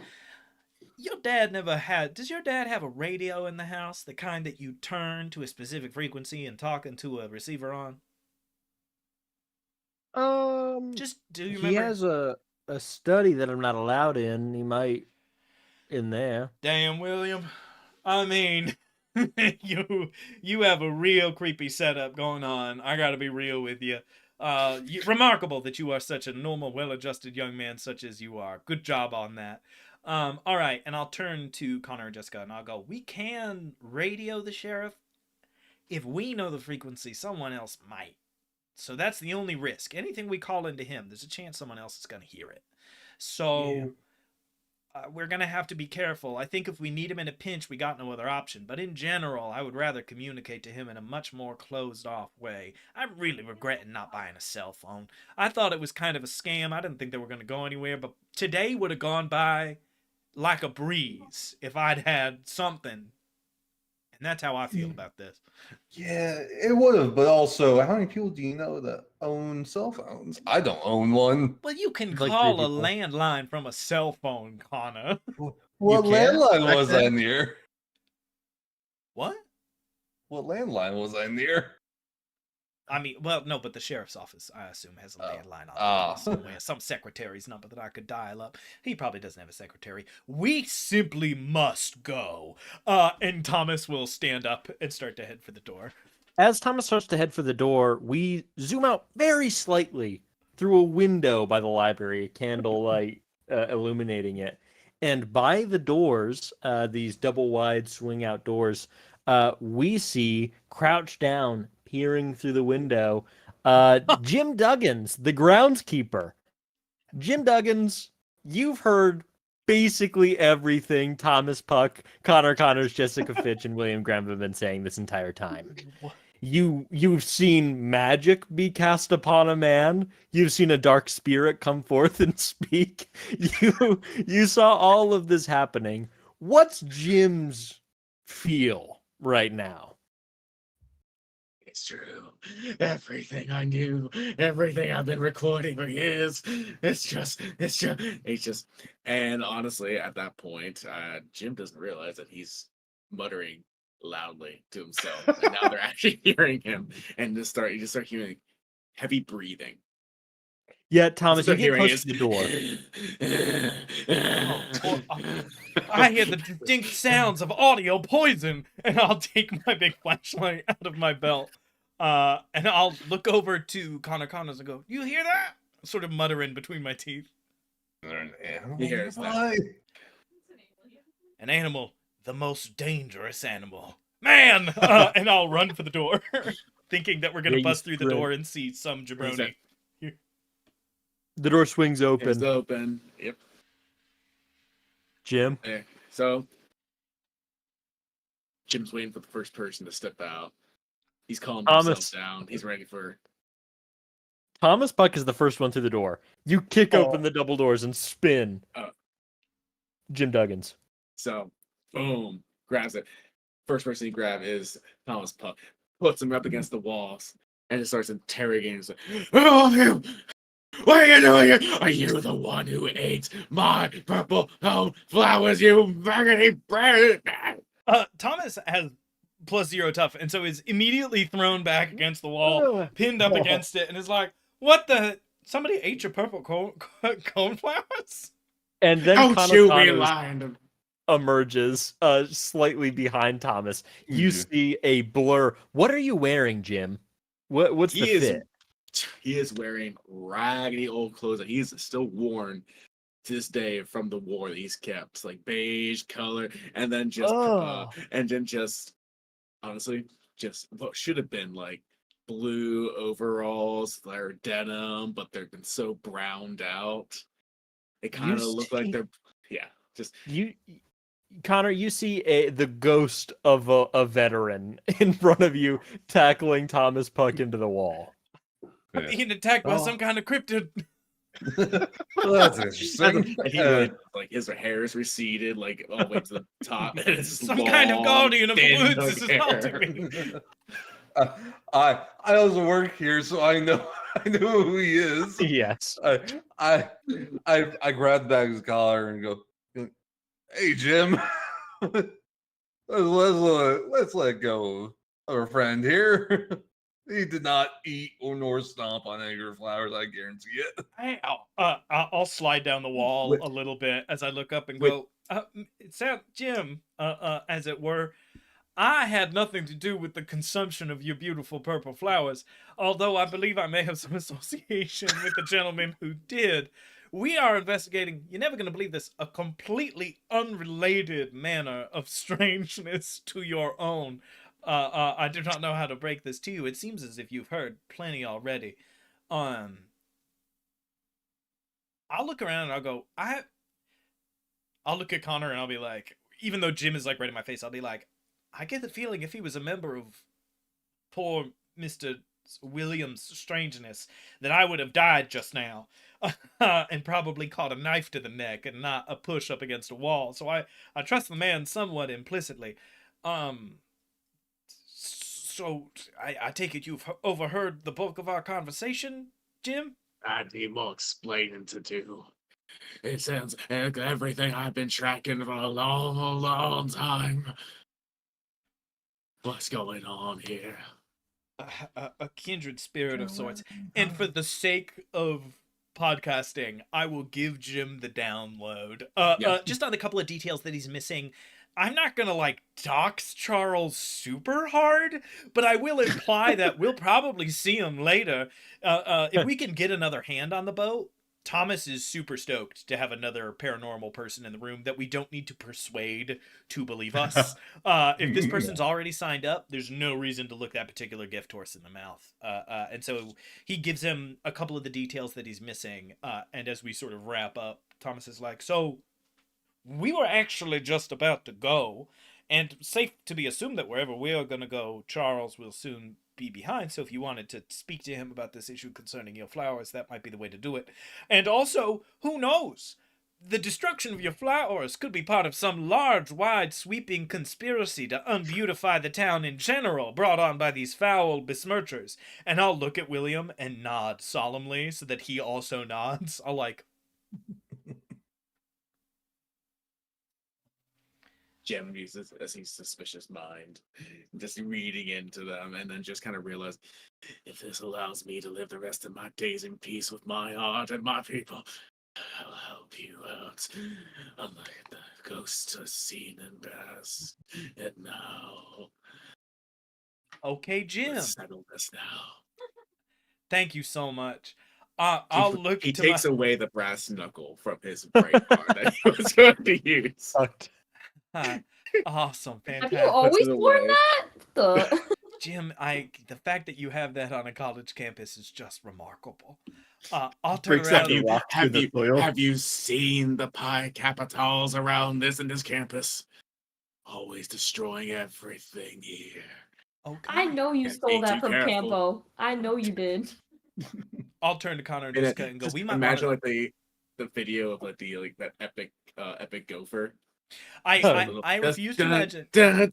Your dad never had. Does your dad have a radio in the house? The kind that you turn to a specific frequency and talk into a receiver on? Just do you He remember? has a study that I'm not allowed in. He might in there. Damn, William. I mean, you have a real creepy setup going on. I gotta be real with you. Remarkable that you are such a normal, well-adjusted young man such as you are. Good job on that. All right, and I'll turn to Connor and Jessica, and I'll go, we can radio the sheriff. If we know the frequency, someone else might. So that's the only risk. Anything we call into him, there's a chance someone else is going to hear it. So we're going to have to be careful. I think if we need him in a pinch, we got no other option. But in general, I would rather communicate to him in a much more closed-off way. I'm really regretting not buying a cell phone. I thought it was kind of a scam. I didn't think they were going to go anywhere. But today would have gone by like a breeze if I'd had something. And that's how I feel about this. Yeah, it would have, but also, how many people do you know that own cell phones? I don't own one. Well, you can Like call three a people. landline from a cell phone, Connor. What can? landline Back was I then? near? What? What landline was I near? I mean, well, no, but the sheriff's office, I assume, has a landline on Oh. it somewhere. Some secretary's number that I could dial up. He probably doesn't have a secretary. We simply must go. And Thomas will stand up and start to head for the door. As Thomas starts to head for the door, we zoom out very slightly through a window by the library, candlelight illuminating it. And by the doors, these double wide swing out doors, we see crouched down, peering through the window, Jim Duggins, the groundskeeper. Jim Duggins, you've heard basically everything Thomas Puck, Connor Connors, Jessica Fitch, and William Graham have been saying this entire time. You've seen magic be cast upon a man. You've seen a dark spirit come forth and speak. You saw all of this happening. What's Jim's feel right now? It's true. Everything I knew, everything I've been recording for years. It's just. And honestly, at that point, Jim doesn't realize that he's muttering loudly to himself, and now they're actually hearing him, and you just start hearing heavy breathing. Yeah, Thomas, you Start get hearing close to the door. I hear the distinct sounds of audio poison, and I'll take my big flashlight out of my belt. And I'll look over to Connor Connors and go, you hear that? Sort of muttering between my teeth. He hears that. An animal, the most dangerous animal. Man! And I'll run for the door, thinking that we're going to Yeah, you bust through the sprint. door and see some jabroni. The door swings It's open. open. Yep. Jim? Okay. So Jim's waiting for the first person to step out. He's calming Thomas. himself down. He's ready for. Thomas Puck is the first one through the door. You kick open the double doors and spin. Jim Duggins. So, boom, grabs it. First person he grabs is Thomas Puck. Puts him up against the walls and just starts interrogating. He's like, "Who are you? What are you doing here? Are you the one who ate my purple home flowers, you maggoty bird?" Thomas has +0 tough, and so is immediately thrown back against the wall, pinned up against it, and is like, what the? Somebody ate your purple cornflowers? And then Don't Connor you be Connors lying to emerges slightly behind Thomas. You Mhm. see a blur. What are you wearing, Jim? What's the fit? He is wearing raggedy old clothes that he's still worn to this day from the war that he's kept. It's like beige color, and then just honestly, just what should have been like blue overalls that are denim, but they've been so browned out. They kind of look like they're Just Connor, you see the ghost of a veteran in front of you tackling Thomas Puck into the wall. I'm being attacked by Oh. some kind of cryptid. Well, that's interesting. and he like his hair is receded like all the way to the top. And it's just Some kind of long, guardian of the thin, woods dark is hair. assaulting me. I also work here, so I know who he is. Yes. I grab Bag's collar and go, "Hey, Jim, let's let go of our friend here. He did not eat or nor stomp on any of your flowers, I guarantee it." I'll slide down the wall Wait. a little bit as I look up and Wait. go, Jim, as it were, I had nothing to do with the consumption of your beautiful purple flowers, although I believe I may have some association with the gentleman who did. We are investigating, you're never going to believe this, a completely unrelated manner of strangeness to your own. I do not know how to break this to you. It seems as if you've heard plenty already. I'll look around and I'll go, I'll look at Connor and I'll be like, even though Jim is like right in my face, I'll be like, I get the feeling if he was a member of poor Mr. William's strangeness, that I would have died just now. And probably caught a knife to the neck and not a push up against a wall. So I trust the man somewhat implicitly. So I take it you've overheard the bulk of our conversation, Jim? I need more explaining to do. It sounds like everything I've been tracking for a long time. What's going on here? A kindred spirit of sorts. And for the sake of podcasting, I will give Jim the download. Just on a couple of details that he's missing. I'm not gonna like dox Charles super hard, but I will imply that we'll probably see him later. If we can get another hand on the boat, Thomas is super stoked to have another paranormal person in the room that we don't need to persuade to believe us. If this person's already signed up, there's no reason to look that particular gift horse in the mouth. And so he gives him a couple of the details that he's missing. And as we sort of wrap up, Thomas is like, so we were actually just about to go, and safe to be assumed that wherever we are going to go, Charles will soon be behind. So if you wanted to speak to him about this issue concerning your flowers, that might be the way to do it. And also, who knows? The destruction of your flowers could be part of some large, wide, sweeping conspiracy to unbeautify the town in general, brought on by these foul besmirchers. And I'll look at William and nod solemnly so that he also nods. I'll like, Jim uses as his suspicious mind, just reading into them, and then just kind of realize, if this allows me to live the rest of my days in peace with my art and my people, I'll help you out. Unlike the ghosts are seen and passed. And now, okay, Jim. let's settle this now. Thank you so much. I'll look He to takes my... away the brass knuckle from his right arm that he was going to use. Awesome, Have fantastic. you always it worn away. that? Jim, the fact that you have that on a college campus is just remarkable. I'll turn Breaks out around. the rock through the soil. Have you seen the pie capitals around this campus? Always destroying everything here. Okay. I know you Yeah, stole be that too from careful. Campo. I know you did. I'll turn to Connor and And Jessica and go, just we might imagine wanna... like the video of like that epic gopher. I refuse to imagine. Dun.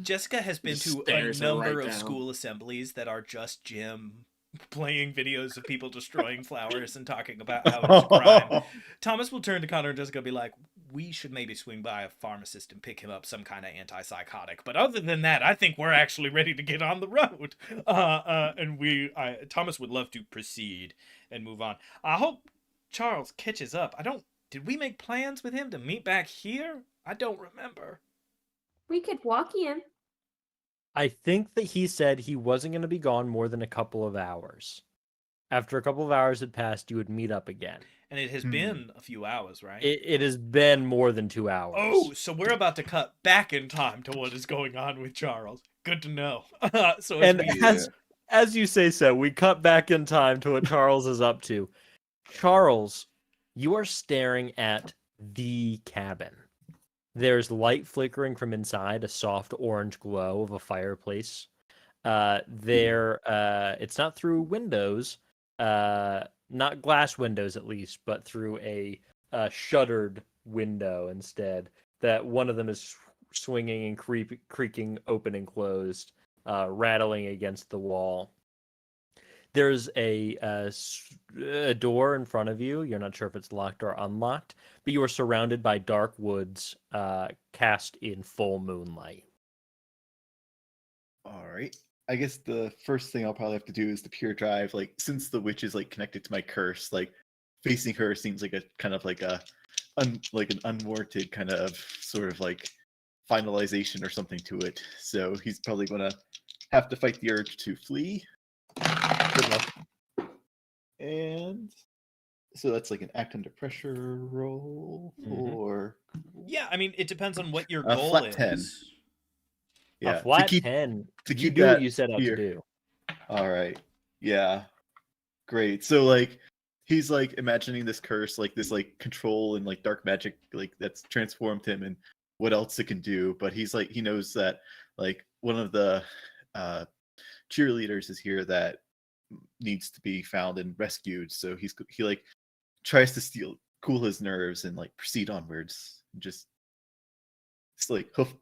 Jessica has been Just to a stares her number right of down. school assemblies that are just Jim playing videos of people destroying flowers and talking about how it's a crime. Thomas will turn to Connor and Jessica and be like, we should maybe swing by a pharmacist and pick him up some kind of antipsychotic. But other than that, I think we're actually ready to get on the road. And Thomas would love to proceed and move on. I hope Charles catches up. Did we make plans with him to meet back here? I don't remember. We could walk in. I think that he said he wasn't going to be gone more than a couple of hours. After a couple of hours had passed, you would meet up again. And it has been a few hours, right? It has been more than 2 hours. Oh, so we're about to cut back in time to what is going on with Charles. Good to know. As you say so, we cut back in time to what Charles is up to. Charles, you are staring at the cabin. There's light flickering from inside, a soft orange glow of a fireplace. It's not through windows, not glass windows at least, but through a shuttered window instead. That one of them is swinging and creaking open and closed, rattling against the wall. There's a door in front of you. You're not sure if it's locked or unlocked, but you are surrounded by dark woods cast in full moonlight. All right. I guess the first thing I'll probably have to do is the pure drive. Like, since the witch is like connected to my curse, like facing her seems like a kind of like an unwarranted kind of sort of like finalization or something to it. So he's probably gonna have to fight the urge to flee. Good luck. And so that's like an act under pressure roll for Yeah, I mean, it depends on what your A goal flat is. 10. A flat to keep 10. to You keep do what that you set out to fear. do. All right. Yeah. Great. So like he's like imagining this curse, like this like control and like dark magic, like that's transformed him and what else it can do. But he's like he knows that like one of the cheerleaders is here that needs to be found and rescued. So he like tries to cool his nerves and like proceed onwards. Just it's like hoof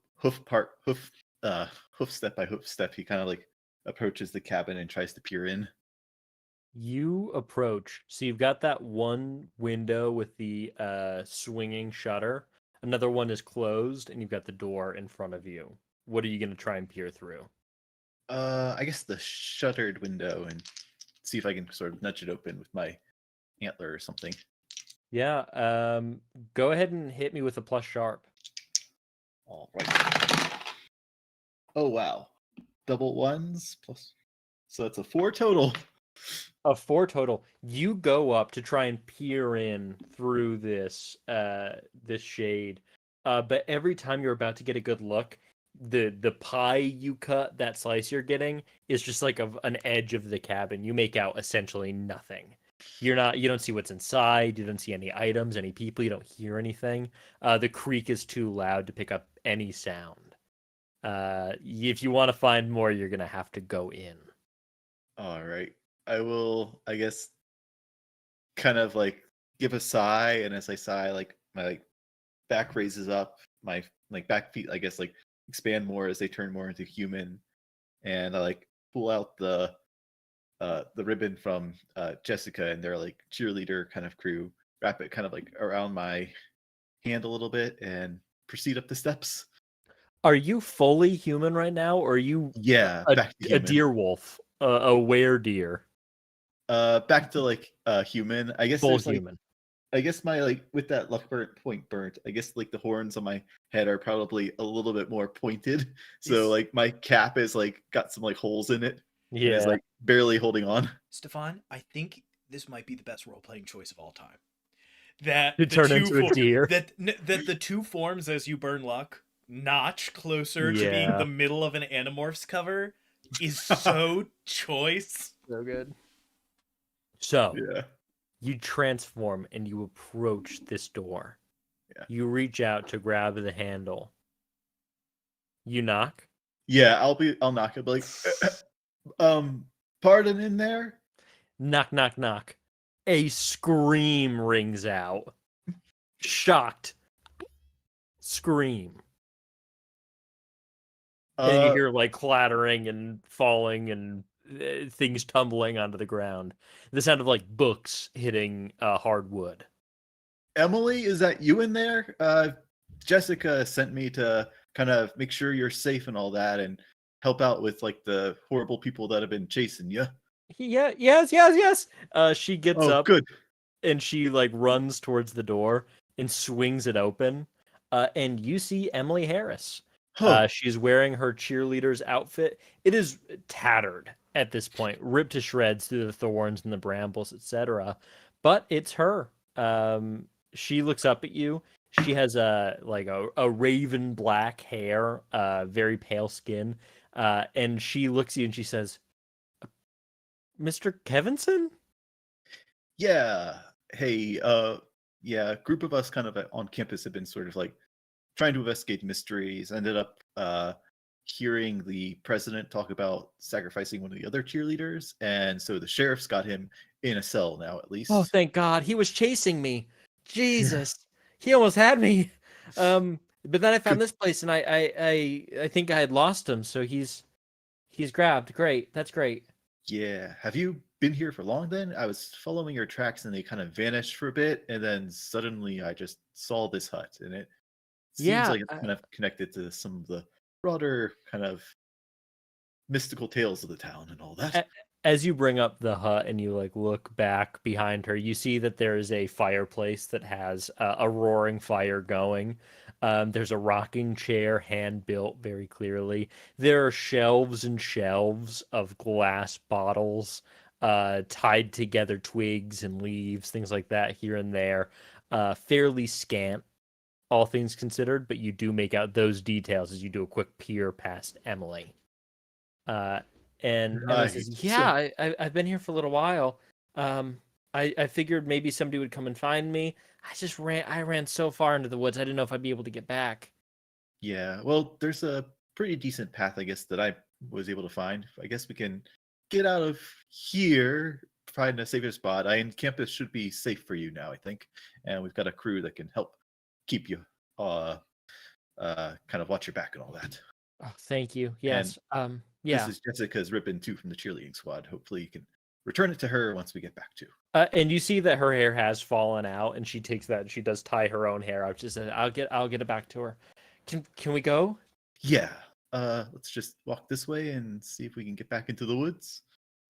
step by hoof step. He kind of like approaches the cabin and tries to peer in. You approach. So you've got that one window with the swinging shutter. Another one is closed, and you've got the door in front of you. What are you going to try and peer through? I guess the shuttered window and see if I can sort of nudge it open with my antler or something. Yeah. Go ahead and hit me with a plus sharp. All right. Oh wow, double ones plus. So that's a 4 total. A 4 total. You go up to try and peer in through this shade, but every time you're about to get a good look, the pie you cut, that slice you're getting, is just like an edge of the cabin. You make out essentially nothing. You don't see what's inside. You don't see any items, any people. You don't hear anything. The creak is too loud to pick up any sound. If you want to find more, you're gonna have to go in. All right. I will, I guess, kind of like give a sigh, and as I sigh, like my like back raises up, my like back feet, I guess, like expand more as they turn more into human, and I like pull out the ribbon from Jessica and their like cheerleader kind of crew, wrap it kind of like around my hand a little bit, and proceed up the steps. Are you fully human right now, or are you Yeah, back to a human. deer wolf, a were-deer? Back to like human. I guess Full there's like human. I guess my like with that luck point burnt, I guess like the horns on my head are probably a little bit more pointed. So Is- like my cap is like got some like holes in it. And is Yeah. like barely holding on. Stefan, I think this might be the best role-playing choice of all time. That To the turn two into a deer. that the two forms as you burn luck notch closer to being Yeah. the middle of an Animorphs cover is so choice. So good. So Yeah. you transform and you approach this door. Yeah. You reach out to grab the handle. You knock. Yeah, I'll knock it like pardon in there. Knock, knock, knock. A scream rings out. Shocked. Scream. And you hear like clattering and falling and things tumbling onto the ground. The sound of like books hitting hard wood. Emily, is that you in there? Jessica sent me to kind of make sure you're safe and all that and help out with like the horrible people that have been chasing you. Yeah, yes. She gets Oh, up good. and she like runs towards the door and swings it open. And you see Emily Harris. Huh. She's wearing her cheerleader's outfit. It is tattered at this point, ripped to shreds through the thorns and the brambles, etc. But it's her. She looks up at you. She has a raven black hair, very pale skin, and she looks at you and she says, "Mr. Kevinson?" Yeah. Hey, yeah, a group of us kind of on campus have been sort of like trying to investigate mysteries. Ended up hearing the president talk about sacrificing one of the other cheerleaders, and so the sheriff's got him in a cell now, at least. Oh, thank God. He was chasing me. Jesus. He almost had me. But then I found this place and I think I had lost him, so he's grabbed. Great. That's great. Yeah. Have you been here for long then? I was following your tracks and they kind of vanished for a bit, and then suddenly I just saw this hut, and it seems Yeah, like it's kind of connected to some of the broader kind of mystical tales of the town and all that. as you bring up the hut and you like look back behind her, you see that there is a fireplace that has a roaring fire going. There's a rocking chair, hand built very clearly. There are shelves and shelves of glass bottles, tied together, twigs and leaves, things like that here and there. Fairly scant, all things considered, but you do make out those details as you do a quick peer past Emily. And Emily says, Right. "Yeah, I've been here for a little while. I figured maybe somebody would come and find me. I ran so far into the woods. I didn't know if I'd be able to get back." Yeah, well, there's a pretty decent path, I guess, that I was able to find. I guess we can get out of here, find a safer spot. Campus should be safe for you now, I think, and we've got a crew that can help keep you, kind of watch your back and all that. Oh, thank you. Yes. Yeah. This is Jessica's ribbon too from the cheerleading squad. Hopefully, you can return it to her once we get back to. And you see that her hair has fallen out, and she takes that and she does tie her own hair out. She said, I'll get it back to her. Can we go?" Yeah, let's just walk this way and see if we can get back into the woods.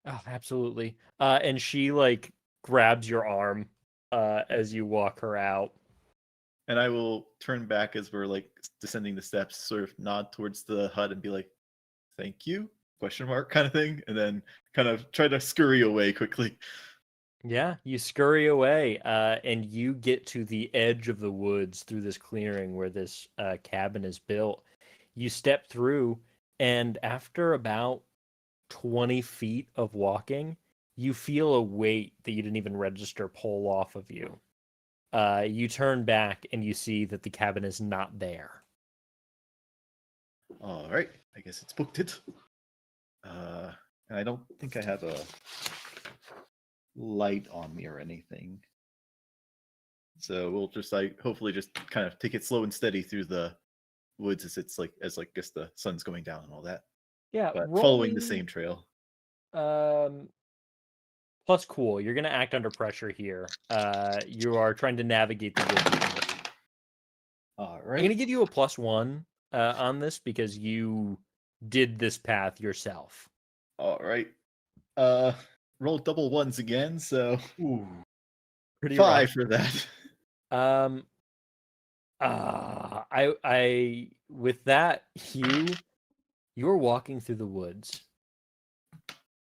Oh, absolutely. And she like grabs your arm as you walk her out. And I will turn back as we're like descending the steps, sort of nod towards the hut and be like, "Thank you?" question mark kind of thing, and then kind of try to scurry away quickly. Yeah, you scurry away, and you get to the edge of the woods through this clearing where this cabin is built. You step through, and after about 20 feet of walking, you feel a weight that you didn't even register pull off of you. You turn back, and you see that the cabin is not there. All right, I guess it's booked it. And I don't think I have a light on me or anything. So we'll just hopefully just kind of take it slow and steady through the woods as guess the sun's going down and all that. Yeah, But roll following the me, same trail. plus cool. You're gonna act under pressure here. You are trying to navigate the woods. All I'm right. gonna give you a +1 on this because you did this path yourself. All right. Roll double ones again, so Ooh. Pretty 5 rough. for that. I with that, you're walking through the woods.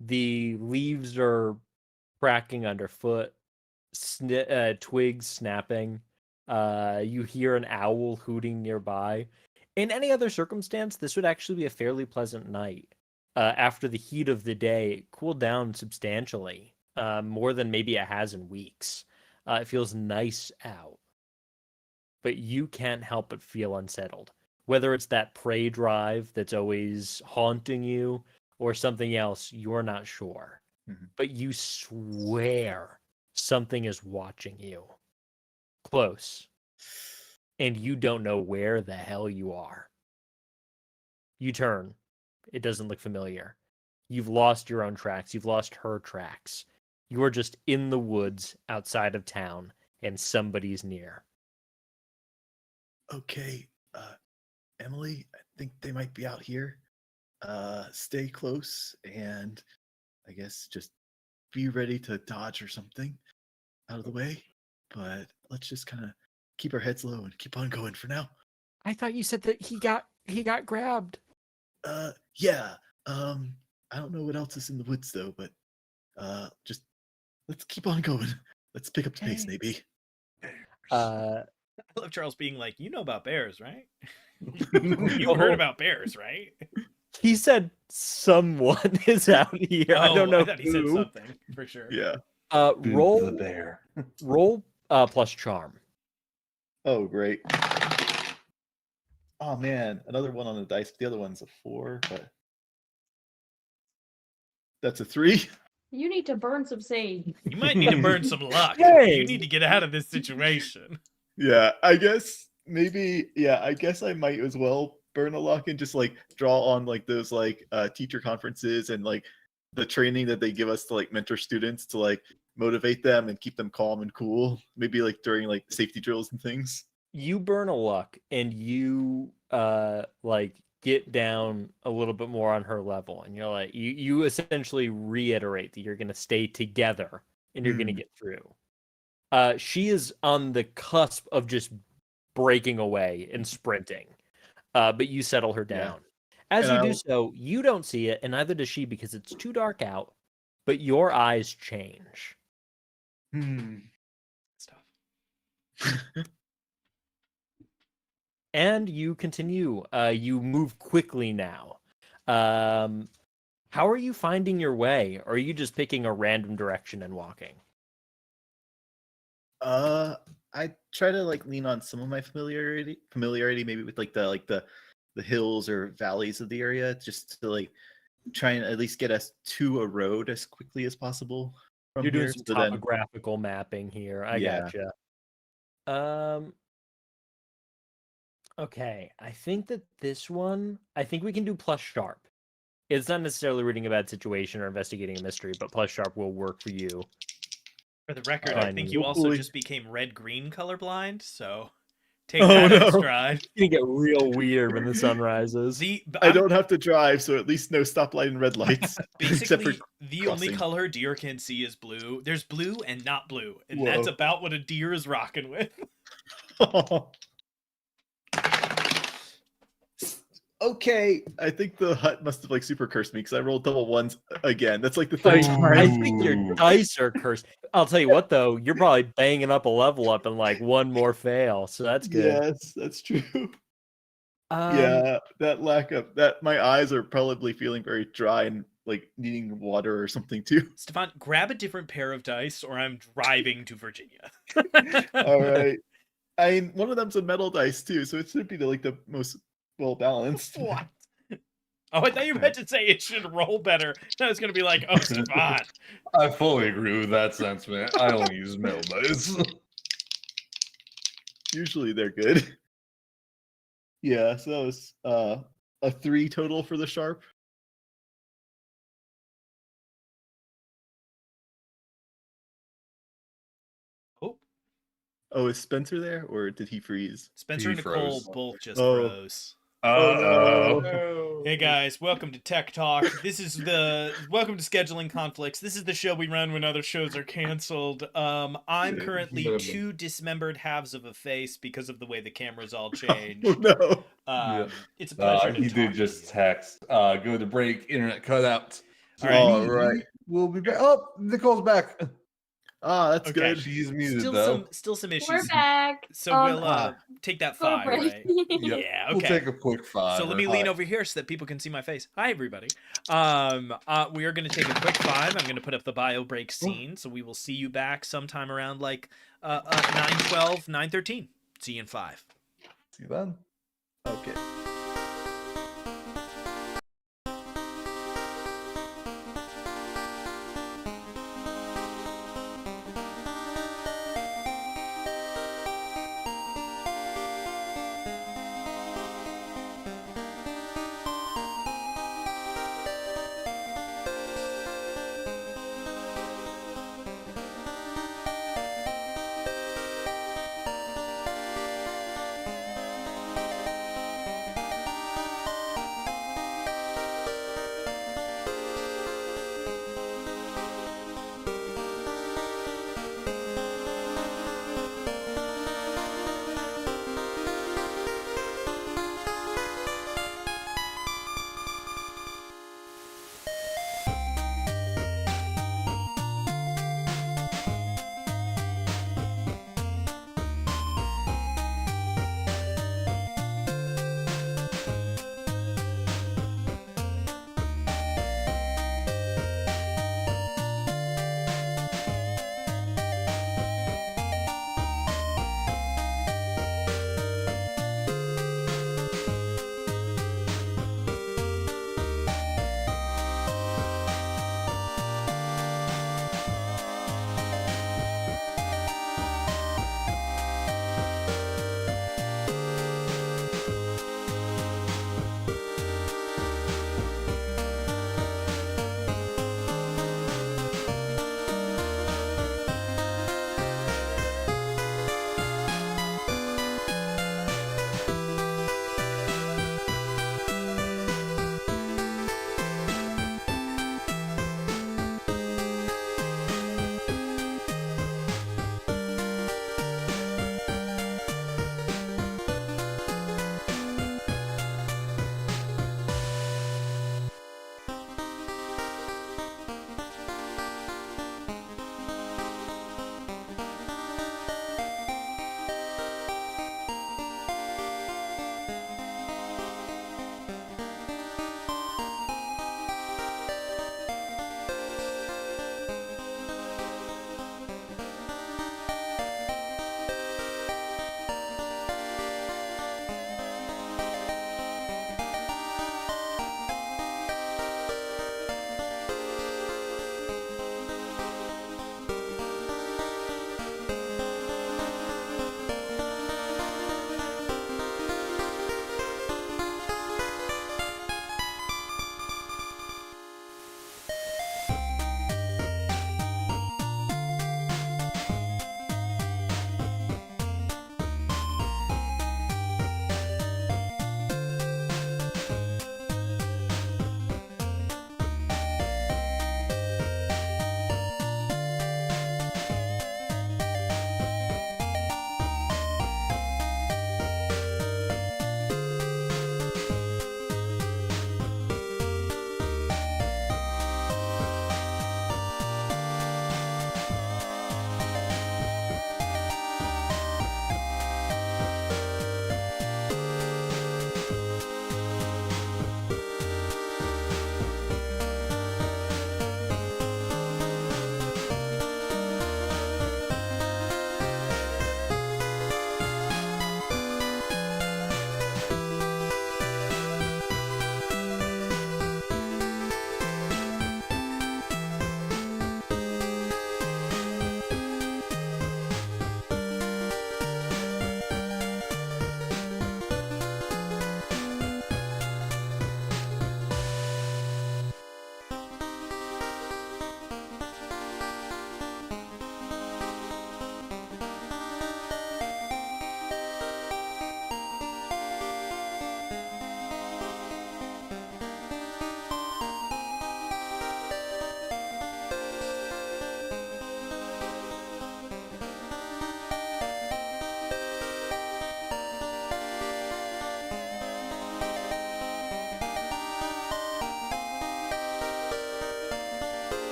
The leaves are cracking underfoot, twigs snapping. You hear an owl hooting nearby. In any other circumstance, this would actually be a fairly pleasant night. After the heat of the day, it cooled down substantially, more than maybe it has in weeks. It feels nice out. But you can't help but feel unsettled. Whether it's that prey drive that's always haunting you or something else, you're not sure. Mhm. But you swear something is watching you. Close. And you don't know where the hell you are. You turn. It doesn't look familiar. You've lost your own tracks. You've lost her tracks. You are just in the woods outside of town, and somebody's near. Okay, Emily, I think they might be out here. Stay close and I guess just be ready to dodge or something out of the way. But let's just kind of keep our heads low and keep on going for now. I thought you said that he got grabbed. Yeah. I don't know what else is in the woods though, but just let's keep on going. Let's pick up the pace, Okay. maybe. Uh, I love Charles being like, "You know about bears, right? You heard about bears, right?" he said someone is out here. I don't know I thought he said who. something for sure. Yeah. Roll The bear. roll plus charm. Oh, great. Oh man, another one on the dice. The other one's a 4, but that's a 3. You need to burn some sage. You might need to burn some luck. Hey! You need to get out of this situation. Yeah, I guess maybe. Yeah, I guess I might as well burn a luck and just like draw on like those like teacher conferences and like the training that they give us to like mentor students to like motivate them and keep them calm and cool. Maybe like during like safety drills and things. You burn a luck and you like get down a little bit more on her level, and you're like you essentially reiterate that you're gonna stay together and you're gonna get through. She is on the cusp of just breaking away and sprinting. But you settle her Yeah. down. As And you do I'll- so, you don't see it, and neither does she because it's too dark out, but your eyes change. Stuff. And you continue. You move quickly now. How are you finding your way? Or are you just picking a random direction and walking? I try to like lean on some of my familiarity maybe with like the hills or valleys of the area, just to like try and at least get us to a road as quickly as possible from You're doing here. some So then, topographical mapping here. I Yeah. gotcha. Okay, I think that this one, I think we can do plus sharp. It's not necessarily reading a bad situation or investigating a mystery, but plus sharp will work for you. For the record, I Fine. think you also Hopefully- just became red-green colorblind, so take Oh, that in no. stride. It's gonna get real weird when the sun rises. I don't have to drive, so at least no stoplight and red lights. except for Basically, the only crossing. color deer can see is blue. There's blue and not blue, and that's Whoa. about what a deer is rocking with. Okay, I think the hut must have like super cursed me because I rolled double ones again. That's like the Like, third time. I think your Ooh. dice are cursed. I'll tell you what, though, you're probably banging up a level up and like one more fail, so that's good. Yes, that's true. Um, Yeah, that lack of that, my eyes are probably feeling very dry and like needing water or something too. Stefan, grab a different pair of dice, or I'm driving to Virginia. All right. I mean, one of them's a metal dice too, so it should be like the most well balanced. What? Oh, I thought you meant to say it should roll better. I was going to be like, oh, Stefan. I fully agree with that sentiment. I only use metal dice. Usually they're good. Yeah, so that was a 3 total for the sharp. Oh, Oh, is Spencer there or did he freeze? Spencer He and Nicole froze. both just Oh. froze. Oh, Uh-oh. Hey guys, welcome to Tech Talk. This is welcome to Scheduling Conflicts. This is the show we run when other shows are canceled. I'm currently 2 dismembered halves of a face because of the way the cameras all change. Oh no. It's a pleasure to He talk did to just you. text. Go to break, internet cut out. All right. All right. We'll be back. Oh, Nicole's back. Ah, that's Okay. good. She's muted Still though. some issues. We're back. So we'll Ah. take that go to 5, break. right? Yep. Yeah, We'll okay. take a quick 5. So let me lean over here so that people can see my face. Hi, everybody. We are going to take a quick 5. I'm going to put up the bio break scene, so we will see you back sometime around like 9:12, 9:13. See you in 5. See you then. Okay.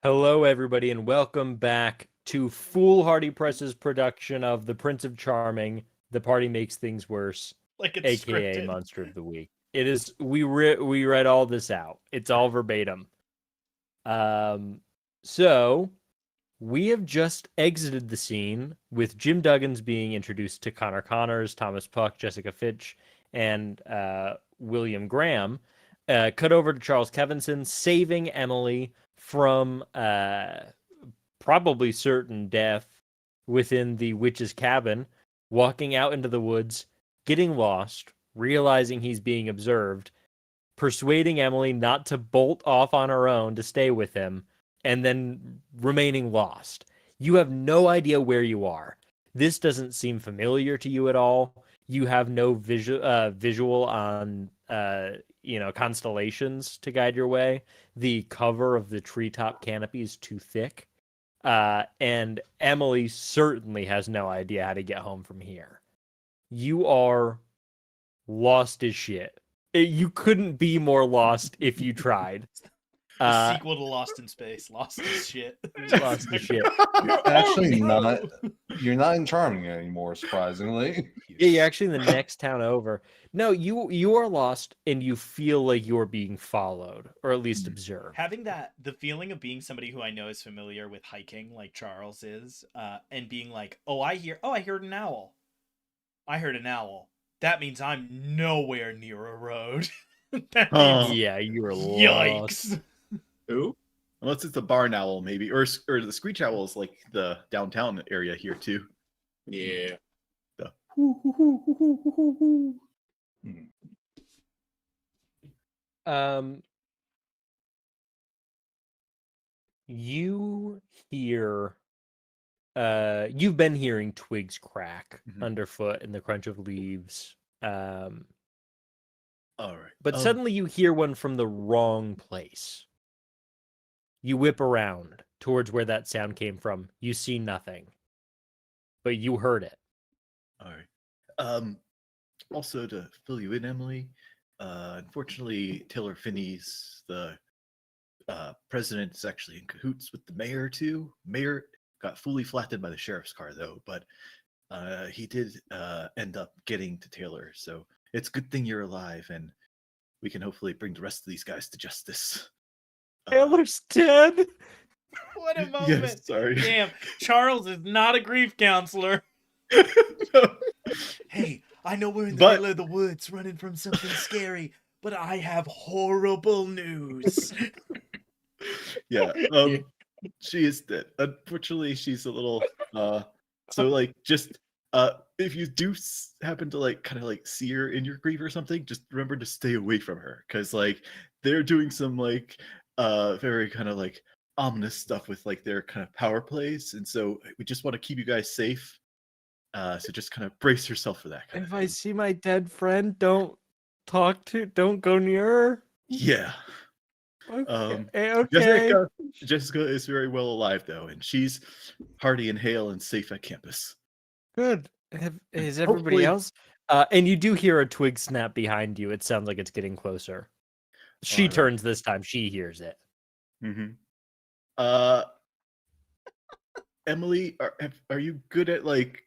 Hello, everybody, and welcome back to Foolhardy Press's production of The Prince of Charming, The Party Makes Things Worse, Like it's aka scripted. Monster of the Week. It is we read all this out. It's all verbatim. So we have just exited the scene with Jim Duggins being introduced to Connor Connors, Thomas Puck, Jessica Fitch, and William Graham. Cut over to Charles Kevinson saving Emily from probably certain death within the witch's cabin, walking out into the woods, getting lost, realizing he's being observed, persuading Emily not to bolt off on her own to stay with him, and then remaining lost. You have no idea where you are. This doesn't seem familiar to you at all. You have no visual on constellations to guide your way. The cover of the treetop canopy is too thick. And Emily certainly has no idea how to get home from here. You are lost as shit. You couldn't be more lost if you tried. The sequel to Lost in Space. Lost as shit. Lost as shit. You're actually not. You're not in Charming anymore, surprisingly. Yeah, you're actually in the next town over. No, you are lost, and you feel like you're being followed, or at least observed. Having the feeling of being somebody who I know is familiar with hiking, like Charles is, and being like, I heard an owl. I heard an owl. That means I'm nowhere near a road. That means, Yeah, you were lost. yikes. Who? Unless it's a barn owl, maybe, or the screech owl is like the downtown area here too. Yeah. The You hear you've been hearing twigs crack underfoot and the crunch of leaves. All right, But suddenly you hear one from the wrong place. You whip around towards where that sound came from. You see nothing, but you heard it. all right. Also to fill you in, Emily, unfortunately, Taylor Finney's the president is actually in cahoots with the mayor too. Mayor got fully flattened by the sheriff's car though, but he did end up getting to Taylor. So it's a good thing you're alive, and we can hopefully bring the rest of these guys to justice. Taylor's dead. What a moment. Yes, sorry. Damn, Charles is not a grief counselor. Hey, I know we're in the middle of the woods running from something scary, but I have horrible news. Yeah, she is dead. Unfortunately, she's a little so like just if you do happen to like kind of like see her in your grief or something, just remember to stay away from her, because like they're doing some like very kind of like ominous stuff with like their kind of power plays, and so we just want to keep you guys safe. So just kind of brace yourself for that. If I see my dead friend, don't go near her. Yeah. Okay. Jessica is very well alive though, and she's hearty and hale and safe at campus. Good. Is everybody Hopefully- else? And you do hear a twig snap behind you. It sounds like it's getting closer. She Alright. turns this time. She hears it. Mm-hmm. Emily, are you good at like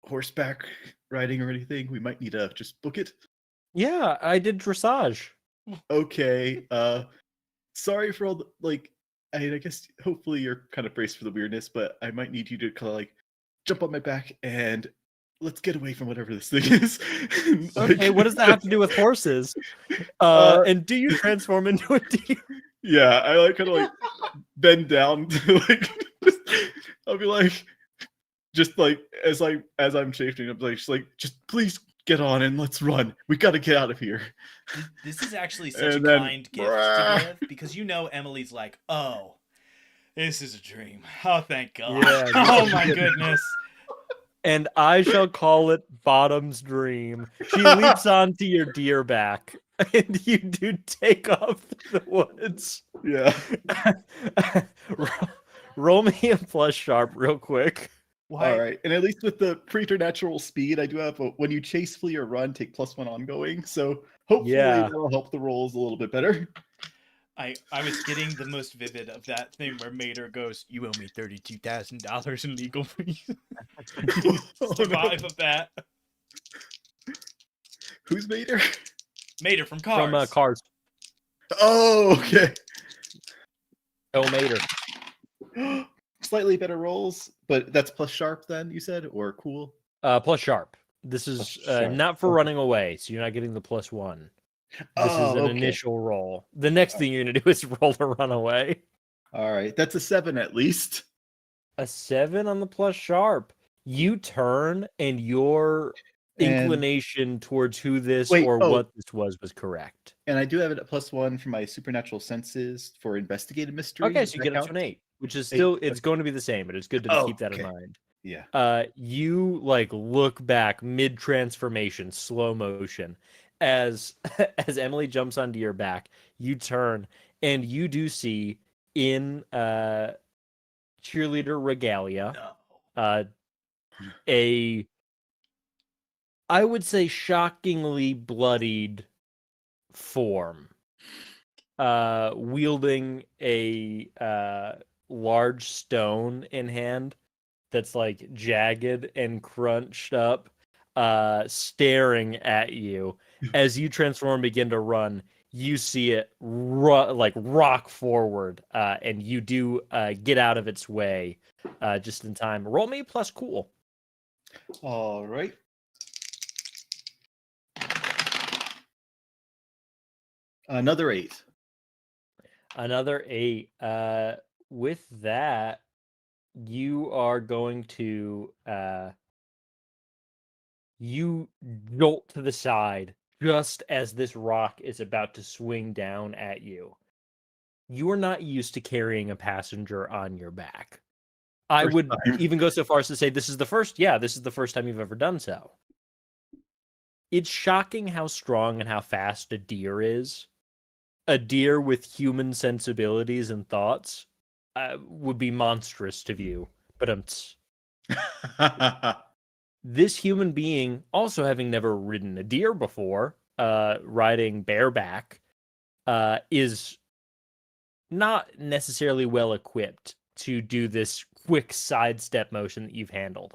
horseback riding or anything? We might need to just book it. Yeah, I did dressage. Okay. Sorry for all the like. I guess hopefully you're kind of braced for the weirdness, but I might need you to kind of like jump on my back and let's get away from whatever this thing is. Okay, what does that have to do with horses? And do you transform into a deer? Yeah, I like kind of like bend down to like I'll be like just like as I'm chafing, I'm like just please get on and let's run. We got to get out of here. This is actually such a And then- kind gift to give, because Emily's like, oh, this is a dream. Oh, thank God. Yeah, Oh my goodness. And I shall call it Bottom's dream. She leaps onto your deer back, and you do take off to the woods. Yeah. Roll me a plus sharp real quick. Why? All right, and at least with the preternatural speed, I do have when you chase, flee, or run, take +1 ongoing. So hopefully Yeah. that'll help the rolls a little bit better. I was getting the most vivid of that thing where Mater goes, "You owe me $32,000 in legal fees." Oh, Survive no. of that. Who's Mater? Mater from Cars. From Cars. Oh, okay. Oh, Mater. Slightly better rolls, but that's plus sharp then, you said? Or cool? Plus sharp. This is sharp. not for Okay. running away, so you're not getting the +1. This is Oh, an okay. initial roll. The next thing you're gonna do is roll to run away. All right. That's a 7 at least. A 7 on the plus sharp. You turn, and your And- inclination towards who this Wait, or oh. what this was correct. And I do have it at +1 for my supernatural senses for investigative mystery. Okay, Does so you that get up to count? an 8, which is 8, still it's okay. going to be the same, but it's good to Oh, keep that in okay. mind. Yeah. You like look back mid transformation, slow motion, as as Emily jumps onto your back. You turn and you do see in cheerleader regalia No. a, I would say, shockingly bloodied form, wielding a large stone in hand that's like jagged and crunched up, staring at you. As you transform and begin to run, you see it like rock forward, and you do get out of its way just in time. Roll me plus cool. All right. Another 8. Another 8. With that, you are going to you jolt to the side just as this rock is about to swing down at you. You are not used to carrying a passenger on your back. I First would time. even go so far as to say this is the first time you've ever done so. It's shocking how strong and how fast a deer is. A deer with human sensibilities and thoughts would be monstrous to view. But this human being, also having never ridden a deer before, riding bareback, is not necessarily well equipped to do this quick sidestep motion that you've handled.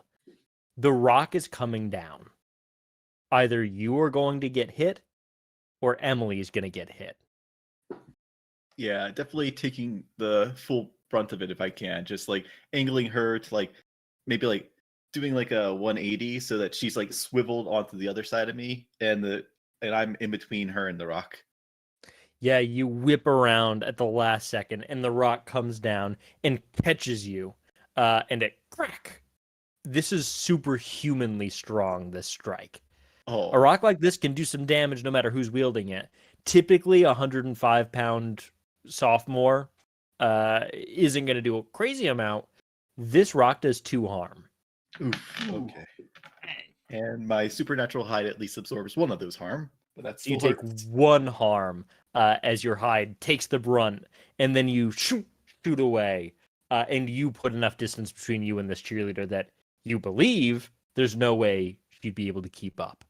The rock is coming down. Either you are going to get hit or Emily is going to get hit. Yeah, definitely taking the full brunt of it if I can. Just like angling her to like maybe like doing like a 180 so that she's like swiveled onto the other side of me and I'm in between her and the rock. Yeah, you whip around at the last second and the rock comes down and catches you. And it crack. This is superhumanly strong, this strike. Oh, A rock like this can do some damage no matter who's wielding it. Typically, a 105-pound sophomore isn't going to do a crazy amount. This rock does 2 harm. oof, okay. And my supernatural hide at least absorbs 1 of those harm, but that's So you still take hurts. 1 harm as your hide takes the brunt, and then you shoot away, and you put enough distance between you and this cheerleader that you believe there's no way she'd be able to keep up.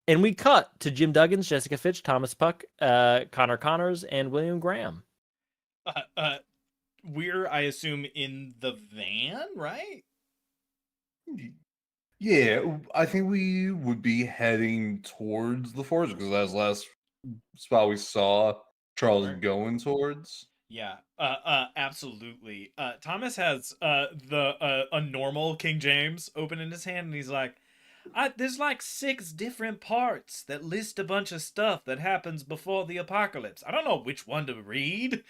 And we cut to Jim Duggins, Jessica Fitch, Thomas Puck, Connor Connors, and William Graham. We're, I assume, in the van, right? Yeah, I think we would be heading towards the forest because that's the last spot we saw Charles Right. going towards. Yeah, absolutely. Thomas has a normal King James open in his hand, and he's like, there's like 6 different parts that list a bunch of stuff that happens before the apocalypse. I don't know which one to read.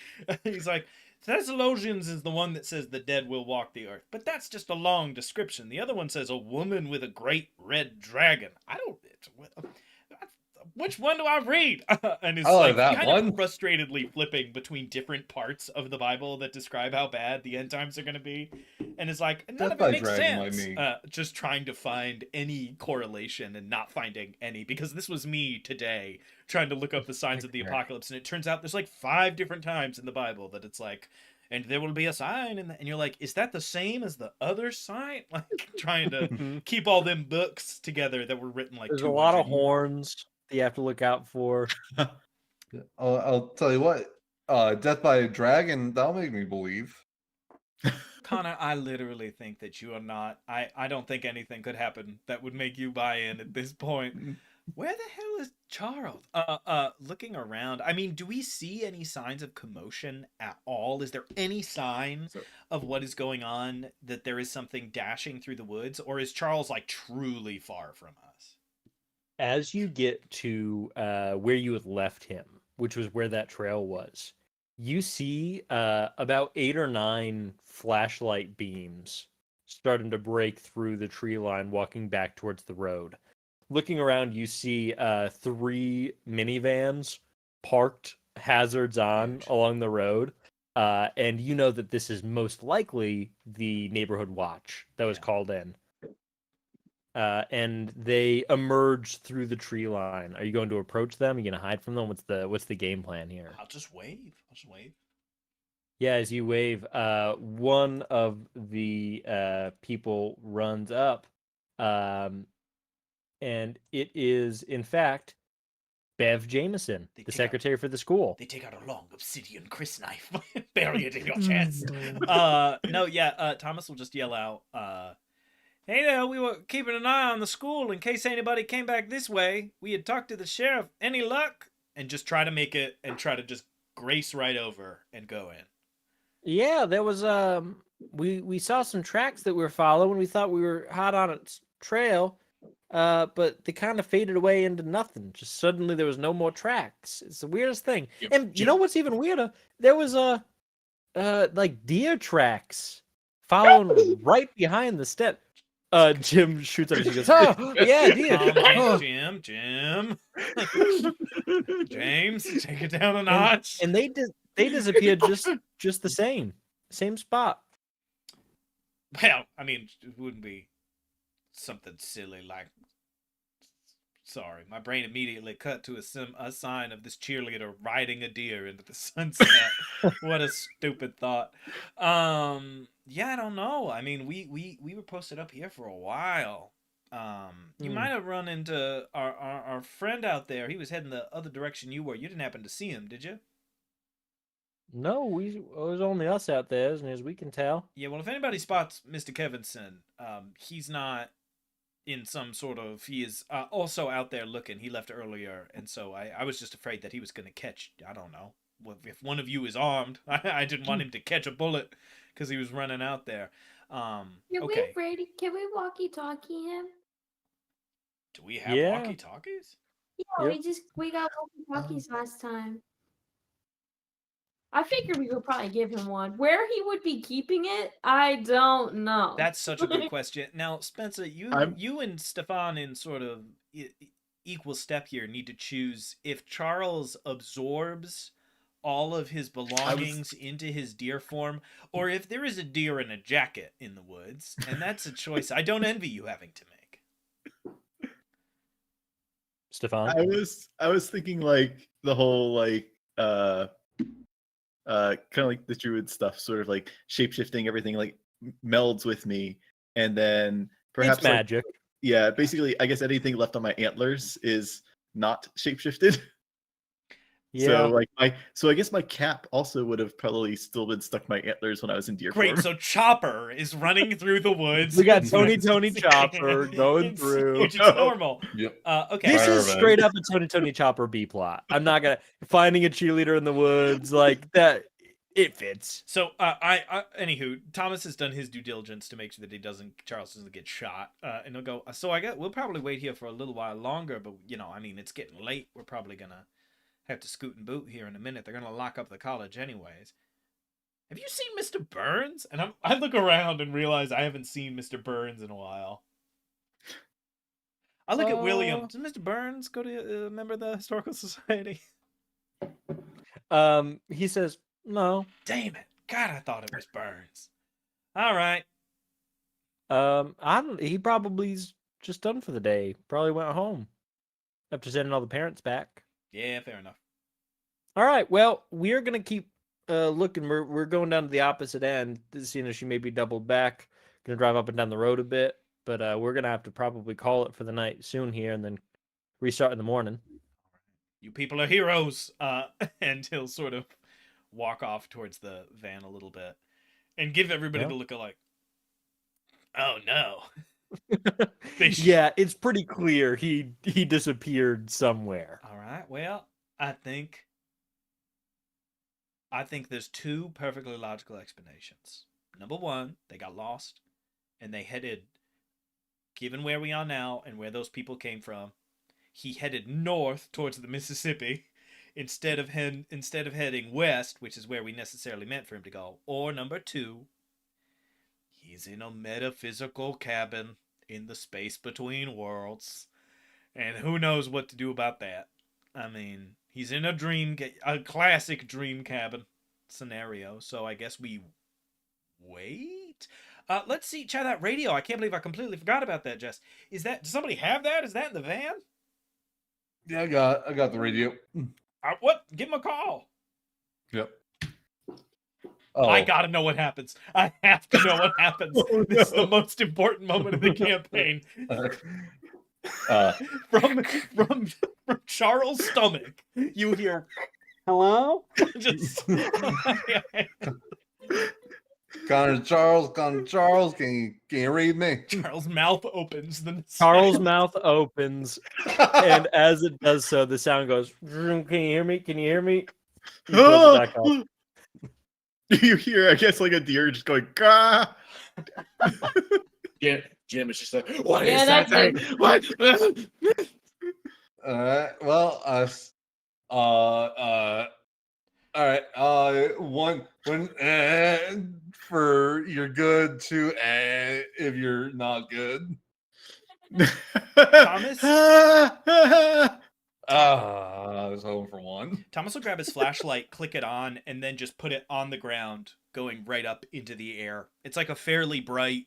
He's like, Thessalonians is the one that says the dead will walk the earth, but that's just a long description. The other one says a woman with a great red dragon. Which one do I read? And it's I like like that kind one. of frustratedly flipping between different parts of the Bible that describe how bad the end times are going to be. And it's like, none Death of by it makes dragon might sense. be- Just trying to find any correlation and not finding any. Because this was me today trying to look up the signs of the apocalypse. And it turns out there's like 5 different times in the Bible that it's like, and there will be a sign. And you're like, is that the same as the other sign? Like trying to keep all them books together that were written like There's a lot of 200 horns that you have to look out for. I'll tell you what. Death by a dragon. That'll make me believe. Connor, I literally think that you are not. I don't think anything could happen that would make you buy in at this point. Where the hell is Charles? Looking around. I mean, do we see any signs of commotion at all? Is there any sign So- of what is going on, that there is something dashing through the woods, or is Charles like truly far from us? As you get to where you had left him, which was where that trail was, you see about 8 or 9 flashlight beams starting to break through the tree line, walking back towards the road. Looking around, you see 3 minivans parked, hazards on, Huge. along the road. And you know that this is most likely the neighborhood watch that was Yeah. called in. And they emerge through the tree line. Are you going to approach them? Are you going to hide from them? What's the game plan here? I'll just wave. I'll just wave. Yeah, as you wave, one of the people runs up, and it is, in fact, Bev Jameson, They the take out- secretary for the school. They take out a long obsidian crysknife, bury it in your Mm. chest. No, yeah. Thomas will just yell out, "Hey there, we were keeping an eye on the school in case anybody came back this way. We had talked to the sheriff. Any luck?" And just try to make it, and try to just grace right over and go in. Yeah, there was we saw some tracks that we were following. We thought we were hot on its trail, but they kind of faded away into nothing. Just suddenly there was no more tracks. It's the weirdest thing. Yep, And you know what's even weirder? There was like deer tracks following right behind the step. Jim shoots at us. He goes, "Oh, yeah, deer." Calm down, Jim. James, take it down a notch. And they disappeared just the same spot. Well, I mean, it wouldn't be something silly like. Sorry, my brain immediately cut to a sign of this cheerleader riding a deer into the sunset. What a stupid thought. Yeah, I don't know. I mean, we were posted up here for a while. You Hmm. might have run into our friend out there. He was heading the other direction you were. You didn't happen to see him, did you? No, it was only us out there, as near as we can tell. Yeah, well, if anybody spots Mr. Kevinson, he's not in some sort of. He is also out there looking. He left earlier, and so I was just afraid that he was going to catch. I don't know. If one of you is armed, I didn't want him to catch a bullet because he was running out there. Can Okay. can we walkie-talkie him? Do we have Yeah. walkie-talkies? Yeah, Yep. we got walkie-talkies last time. I figured we would probably give him one. Where he would be keeping it, I don't know. That's such a good question. Now, Spencer, you and Stefan in sort of equal step here need to choose if Charles absorbs all of his belongings into his deer form, or if there is a deer in a jacket in the woods, and that's a choice I don't envy you having to make. Stefan? I was thinking like the whole like kind of like the druid stuff, sort of like shapeshifting, everything like melds with me, and then perhaps It's like, magic. yeah, basically I guess anything left on my antlers is not shapeshifted. Yeah. So I guess my cap also would have probably still been stuck to my antlers when I was in deer Great, form. so Chopper is running through the woods. We got Tony Chopper going It's through. huge, it's normal. Yep. Okay. This is Perfect. straight up a Tony Chopper B plot. I'm not gonna finding a cheerleader in the woods like that. It fits. So anywho, Thomas has done his due diligence to make sure that Charles doesn't get shot, and he'll go. So we'll probably wait here for a little while longer, but I mean, it's getting late. We're probably gonna have to scoot and boot here in a minute. They're gonna lock up the college anyways. Have you seen Mr. Burns? And I look around and realize I haven't seen Mr. Burns in a while. I look at William. Does Mr. Burns go to a member of the Historical Society? He says no. Damn it! God, I thought it was Burns. All right. He probably's just done for the day. Probably went home after sending all the parents back. Yeah, fair enough. All right. Well, we're gonna keep looking. We're going down to the opposite end, seeing as she may be doubled back. Gonna drive up and down the road a bit, but we're gonna have to probably call it for the night soon here, and then restart in the morning. You people are heroes. And he'll sort of walk off towards the van a little bit and give everybody Yeah. the look of like, oh no. They sh- Yeah, it's pretty clear he disappeared somewhere. All right. Well, I think there's two perfectly logical explanations. Number one, they got lost and they headed, given where we are now and where those people came from, he headed north towards the Mississippi instead of heading west, which is where we necessarily meant for him to go. Or number two, he's in a metaphysical cabin in the space between worlds, and who knows what to do about that. I mean, he's in a classic dream cabin scenario, so I guess we wait. Let's see. Check that radio. I can't believe I completely forgot about that. Jess, does somebody have that? Is that in the van? Yeah, I got the radio. What? Give him a call. Yep. I gotta know what happens. I have to know what happens. Oh, This is the no. most important moment of the campaign. Uh, From Charles' stomach, you hear, "Hello?" Just Connor Charles, can you read me? Charles' mouth opens. Then Charles' mouth opens, and as it does so, the sound goes, "Can you hear me? Can you hear me?" You close it back up. You hear, I guess, like a deer just going, "Gah!" Yeah, Jim is just like, what is Yeah, that that's thing? What? Well, all right. One for you're good. Two, if you're not good. Thomas? I was hoping for one. Thomas will grab his flashlight, click it on, and then just put it on the ground, going right up into the air. It's like a fairly bright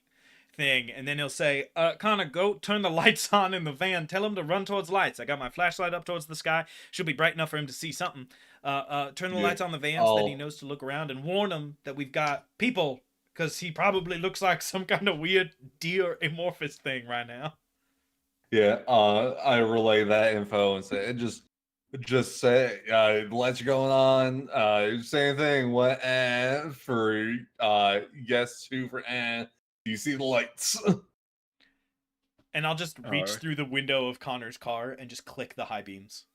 thing, and then he'll say, Connor, go turn the lights on in the van. Tell him to run towards lights. I got my flashlight up towards the sky. Should be bright enough for him to see something. Turn the Yeah, lights on the van so that he I'll- knows to look around, and warn him that we've got people, because he probably looks like some kind of weird deer amorphous thing right now. Yeah, I relay that info and say just say the lights are going on. Same thing. What for yes, two for do you see the lights? And I'll just reach Alright. through the window of Connor's car and just click the high beams.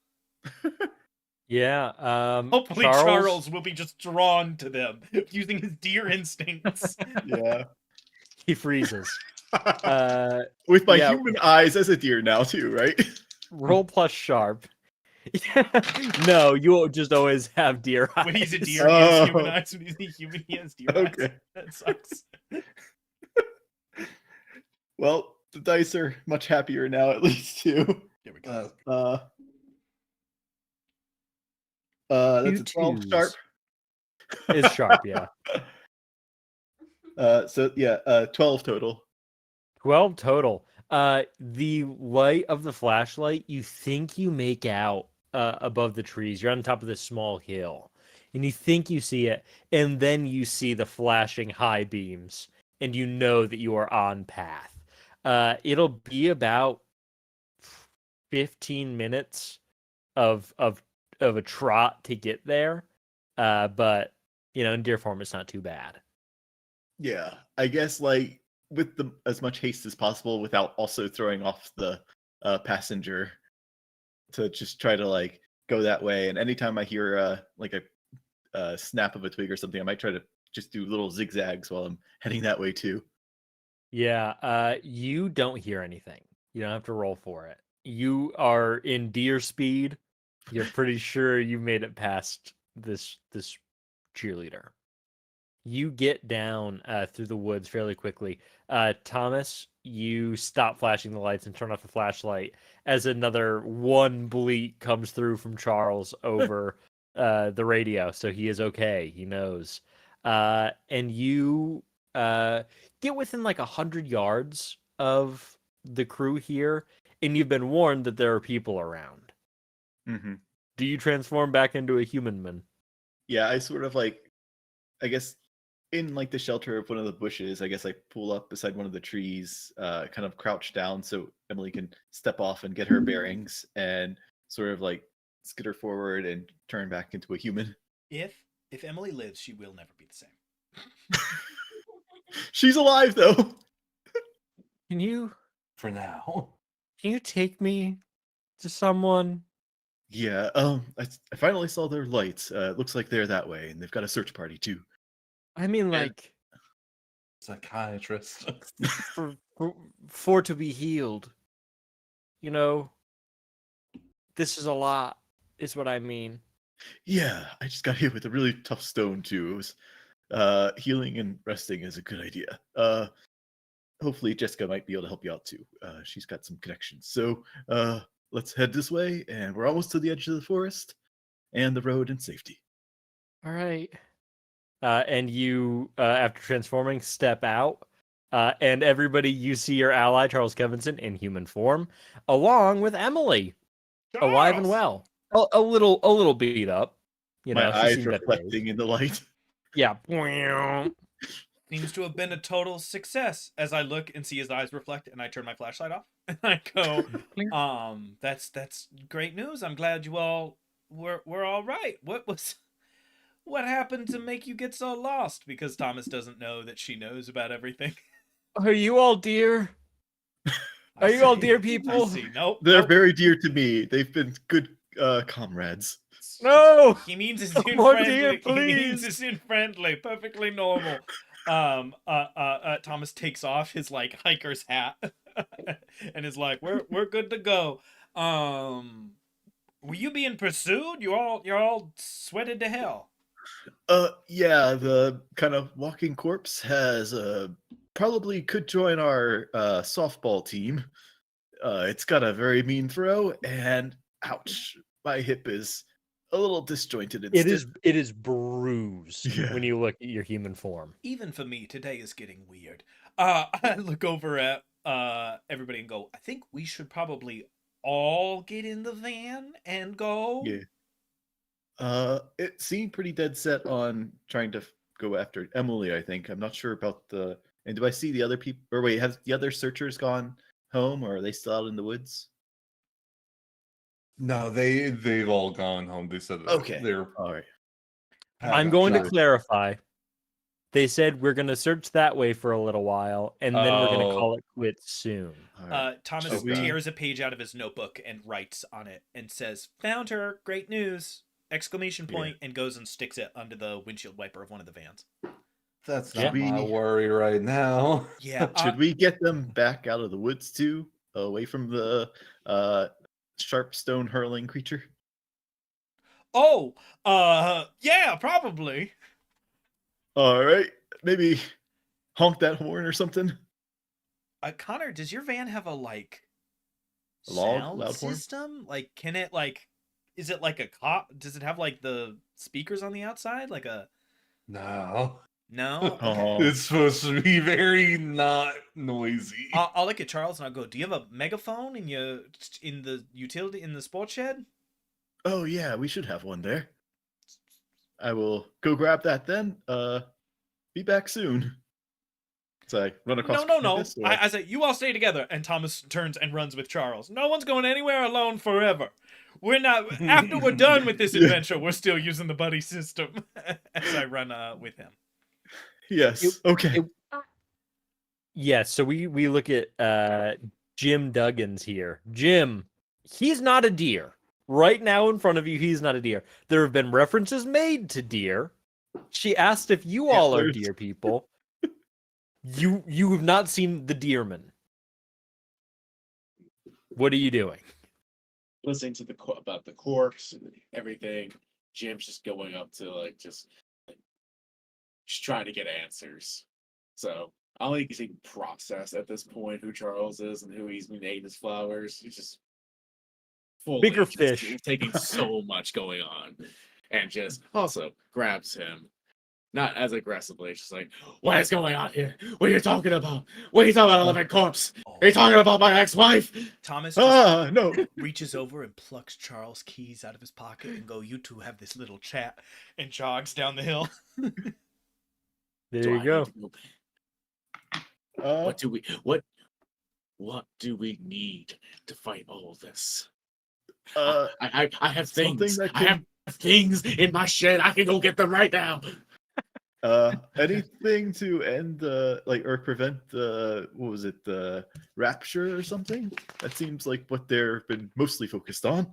Yeah. Hopefully Charles will be just drawn to them using his deer instincts. Yeah. he freezes. With my yeah. human eyes as a deer now, too, right? Roll plus sharp. No, you'll just always have deer eyes. When he's a deer, he has human Oh. eyes. When he's a human, he has deer Okay. eyes. That sucks. Well, the dice are much happier now, at least, too. Here we go. That's a Two 12 twos. sharp. It's sharp, yeah. So yeah, 12 total. 12 total. The light of the flashlight, you think you make out above the trees. You're on top of this small hill, and you think you see it, and then you see the flashing high beams, and you know that you are on path. It'll be about 15 minutes of a trot to get there, but in deer form, it's not too bad. Yeah, I guess like with as much haste as possible without also throwing off the passenger to just try to like go that way. And anytime I hear like a snap of a twig or something, I might try to just do little zigzags while I'm heading that way too. Yeah, you don't hear anything. You don't have to roll for it. You are in deer speed. You're pretty sure you made it past this cheerleader. You get down through the woods fairly quickly. Thomas, you stop flashing the lights and turn off the flashlight as another one bleat comes through from Charles over the radio. So he is okay. He knows. And you get within like 100 yards of the crew here, and you've been warned that there are people around. Mm-hmm. Do you transform back into a human man? Yeah, I sort of like, I guess, in like the shelter of one of the bushes, I guess I pull up beside one of the trees, kind of crouch down so Emily can step off and get her bearings, and sort of like skitter forward and turn back into a human. If Emily lives, she will never be the same. She's alive though. Can you For now. take me to someone? Yeah, I finally saw their lights. Looks like they're that way, and they've got a search party too. I mean, And- like Psychiatrist. for to be healed. You know, this is a lot. Is what I mean. Yeah, I just got hit with a really tough stone too. It was healing and resting is a good idea. Hopefully Jessica might be able to help you out too. She's got some connections. So let's head this way, and we're almost to the edge of the forest and the road and safety. All right. And you, after transforming, step out. And everybody, you see your ally, Charles Kevinson, in human form, along with Emily, alive and well. A little beat up. You know, My she's eyes seen better days. reflecting in the light. Yeah. Seems to have been a total success. As I look and see his eyes reflect, and I turn my flashlight off, and I go, that's great news. I'm glad you all were all right. What happened to make you get so lost? Because Thomas doesn't know that she knows about everything. Are you all dear? I Are you all see. dear I people? see. Nope. They're nope. very dear to me. They've been good comrades. No. He means it's No in more friendly. dear, He means please. it's in friendly, perfectly normal. Thomas takes off his like hiker's hat and is like, "We're good to go." Were you being pursued? You're all sweated to hell. Yeah, the kind of walking corpse has probably could join our softball team. It's got a very mean throw, and ouch, my hip is a little disjointed and stiff. It is bruised Yeah. when you look at your human form. Even for me, today is getting weird. I look over at everybody and go, I think we should probably all get in the van and go. Yeah. It seemed pretty dead set on trying to go after Emily, I think. I'm not sure about the. And do I see the other people? Or wait, have the other searchers gone home, or are they still out in the woods? No, they've all gone home. They said that Okay. they're All right. I'm going to clarify. They said we're going to search that way for a little while, and then we're going to call it quits soon. All right. Thomas Should we- tears a page out of his notebook and writes on it and says, "Found her! Great news!" Exclamation point, and goes and sticks it under the windshield wiper of one of the vans. That's Should not my we- worry right now. Yeah. Should we get them back out of the woods too, away from the sharp stone hurling creature? Oh, yeah, probably. All right, maybe honk that horn or something. Connor, does your van have a like A loud sound horn? system? Like, can it like? Is it like a cop? Does it have like the speakers on the outside? Like a No. no? Oh. It's supposed to be very not noisy. I'll look at Charles and I'll go, "Do you have a megaphone in the utility in the sports shed?" Oh yeah, we should have one there. I will go grab that then. Be back soon. So I run across. No. campus, or- I say, "You all stay together." And Thomas turns and runs with Charles. No one's going anywhere alone forever. We're not. After we're done with this Yeah. adventure, we're still using the buddy system. As I run with him. Yes. Okay. Yeah, so we look at Jim Duggins here. Jim, he's not a deer. Right now in front of you, he's not a deer. There have been references made to deer. She asked if you all are Antlers. deer people. You have not seen the deerman. What are you doing? Listening to about the corpse and everything. Jim's just going up to just trying to get answers. So I don't think he's even processed at this point who Charles is and who he's been eating his flowers. He's just fully Bigger just fish. taking so much going on, and just also grabs him. Not as aggressively, just like, what is going on here? What are you talking about? What are you talking about, a living corpse? Are you talking about my ex-wife? Thomas just No. reaches over and plucks Charles' keys out of his pocket and go, "You two have this little chat," and jogs down the hill. There Do I you need go. to go back? Uh, What do we need to fight all of this? I have something things. that I have things in my shed. I can go get them right now. Anything to end like or prevent what was it, the rapture or something? That seems like what they've been mostly focused on.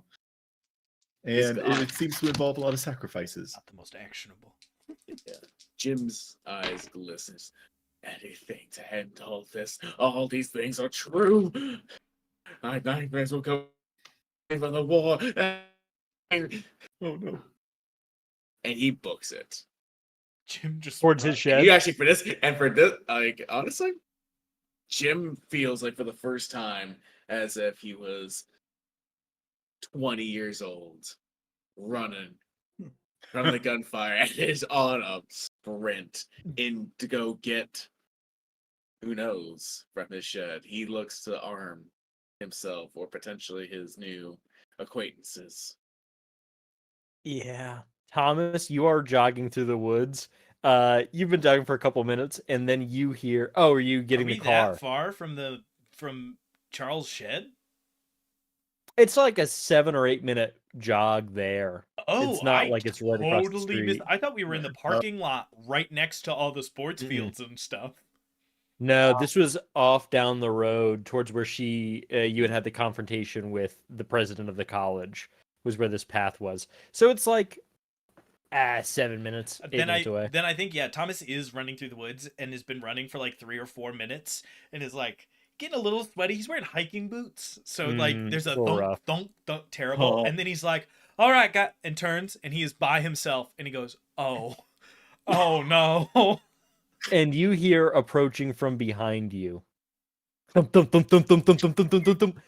He's And gone. it seems to involve a lot of sacrifices. Not the most actionable. Jim's eyes glisten. Anything to end all this. All these things are true. My nightmares will come from the war. Oh no. And he books it. Jim just Towards his runs. shed. You actually for this, like honestly, Jim feels like for the first time as if he was 20 years old, running from the gunfire and is on a sprint in to go get who knows from his shed. He looks to arm himself or potentially his new acquaintances. Yeah. Thomas, you are jogging through the woods. You've been jogging for a couple minutes, and then you hear, "Oh, are you Are getting we the car?" that far from Charles' shed? It's like a 7 or 8 minute jog there. Oh, It's not I like it's right across the totally missed. street. I thought we were in the parking lot right next to all the sports Mm-mm. fields and stuff. No, this was off down the road towards where you had the confrontation with the president of the college. Was where this path was. So it's like 7 minutes, 8 minutes away. Then I think Thomas is running through the woods and has been running for like 3 or 4 minutes and is like getting a little sweaty. He's wearing hiking boots, so like there's a it's a little thunk rough. thunk thunk terrible. Oh. And then he's like, "All right, guy," and turns and he is by himself and he goes, "Oh, oh no." And you hear approaching from behind you. Thump, thump, thump, thump, thump, thump, thump, thump, thump, thump, thump.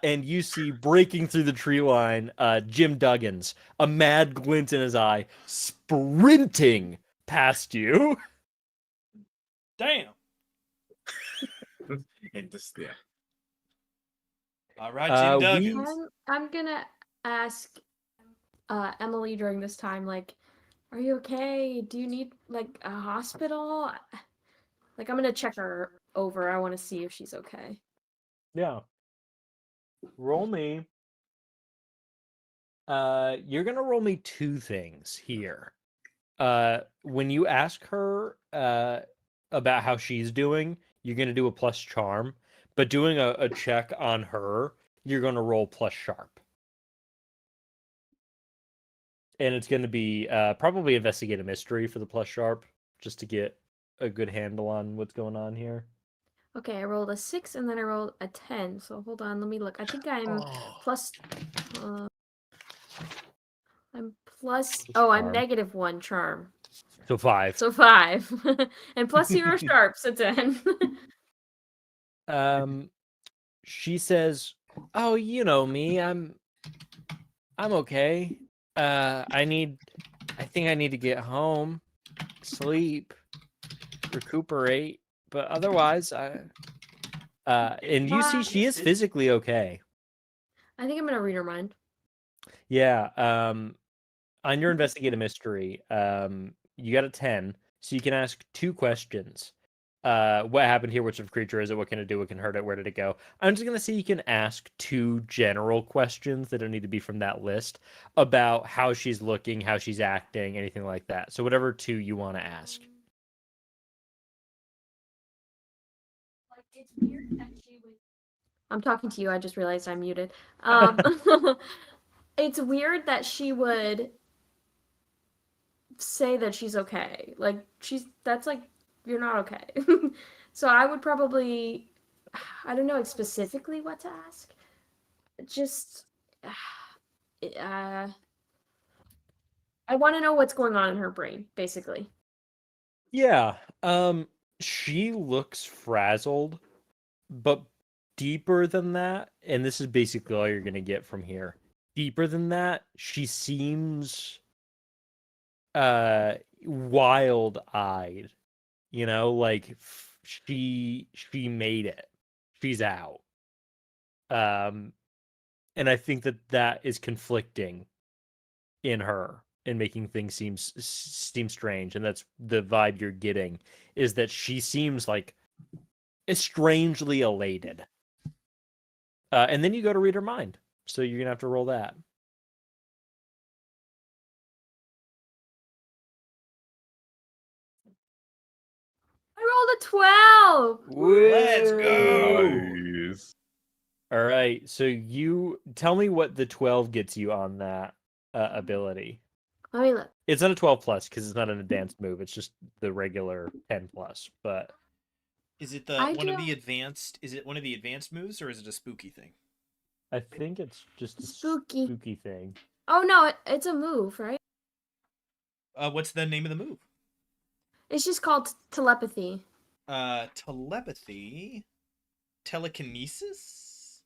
And you see breaking through the tree line, Jim Duggins, a mad glint in his eye, sprinting past you. Damn. And just All right, Jim we- Duggins. I'm gonna ask Emily during this time, like, are you okay? Do you need like a hospital? Like, I'm gonna check her over. I want to see if she's okay. Yeah. Roll me. You're gonna roll me 2 things here. When you ask her about how she's doing, you're gonna do a plus charm, but doing a check on her, you're gonna roll plus sharp. And it's gonna be probably investigate a mystery for the plus sharp, just to get a good handle on what's going on here. Okay, I rolled a 6 and then I rolled a 10. So hold on, let me look. I think I'm Oh. plus. I'm plus. Oh, I'm Charm. -1 charm. So 5. So 5. And plus 0 sharp, so 10. She says, "Oh, you know me. I'm okay. I think I need to get home, sleep, recuperate, but otherwise and you see she is physically okay." I think I'm gonna read her mind. Yeah, on your investigate a mystery, you got a 10, so you can ask 2 questions. What happened here? Which of creature is it? What can it do? What can hurt it? Where did it go? I'm just gonna say you can ask 2 general questions that don't need to be from that list about how she's looking, how she's acting, anything like that. So whatever 2 you want to ask. It's weird that she would. I'm talking to you. I just realized I'm muted. It's weird that she would say that she's okay. Like that's like you're not okay. So I would probably, I don't know specifically what to ask. Just I want to know what's going on in her brain, basically. Yeah. She looks frazzled, but deeper than that, and this is basically all you're gonna get from here. Deeper than that, she seems wild-eyed. You know, like she made it. She's out. And I think that is conflicting in her and making things seem strange, and that's the vibe you're getting, is that she seems like strangely elated. And then you go to read her mind. So you're gonna have to roll that. I rolled a 12. Let's go. Nice. All right. So you tell me what the 12 gets you on that ability. Let me look. It's not a 12 plus because it's not an advanced move. It's just the regular 10 plus. But Is it the I one of do- the advanced? Is it one of the advanced moves, or is it a spooky thing? I think it's just a Spooky. spooky thing. Oh no, it's a move, right? What's the name of the move? It's just called telepathy. Telepathy, telekinesis.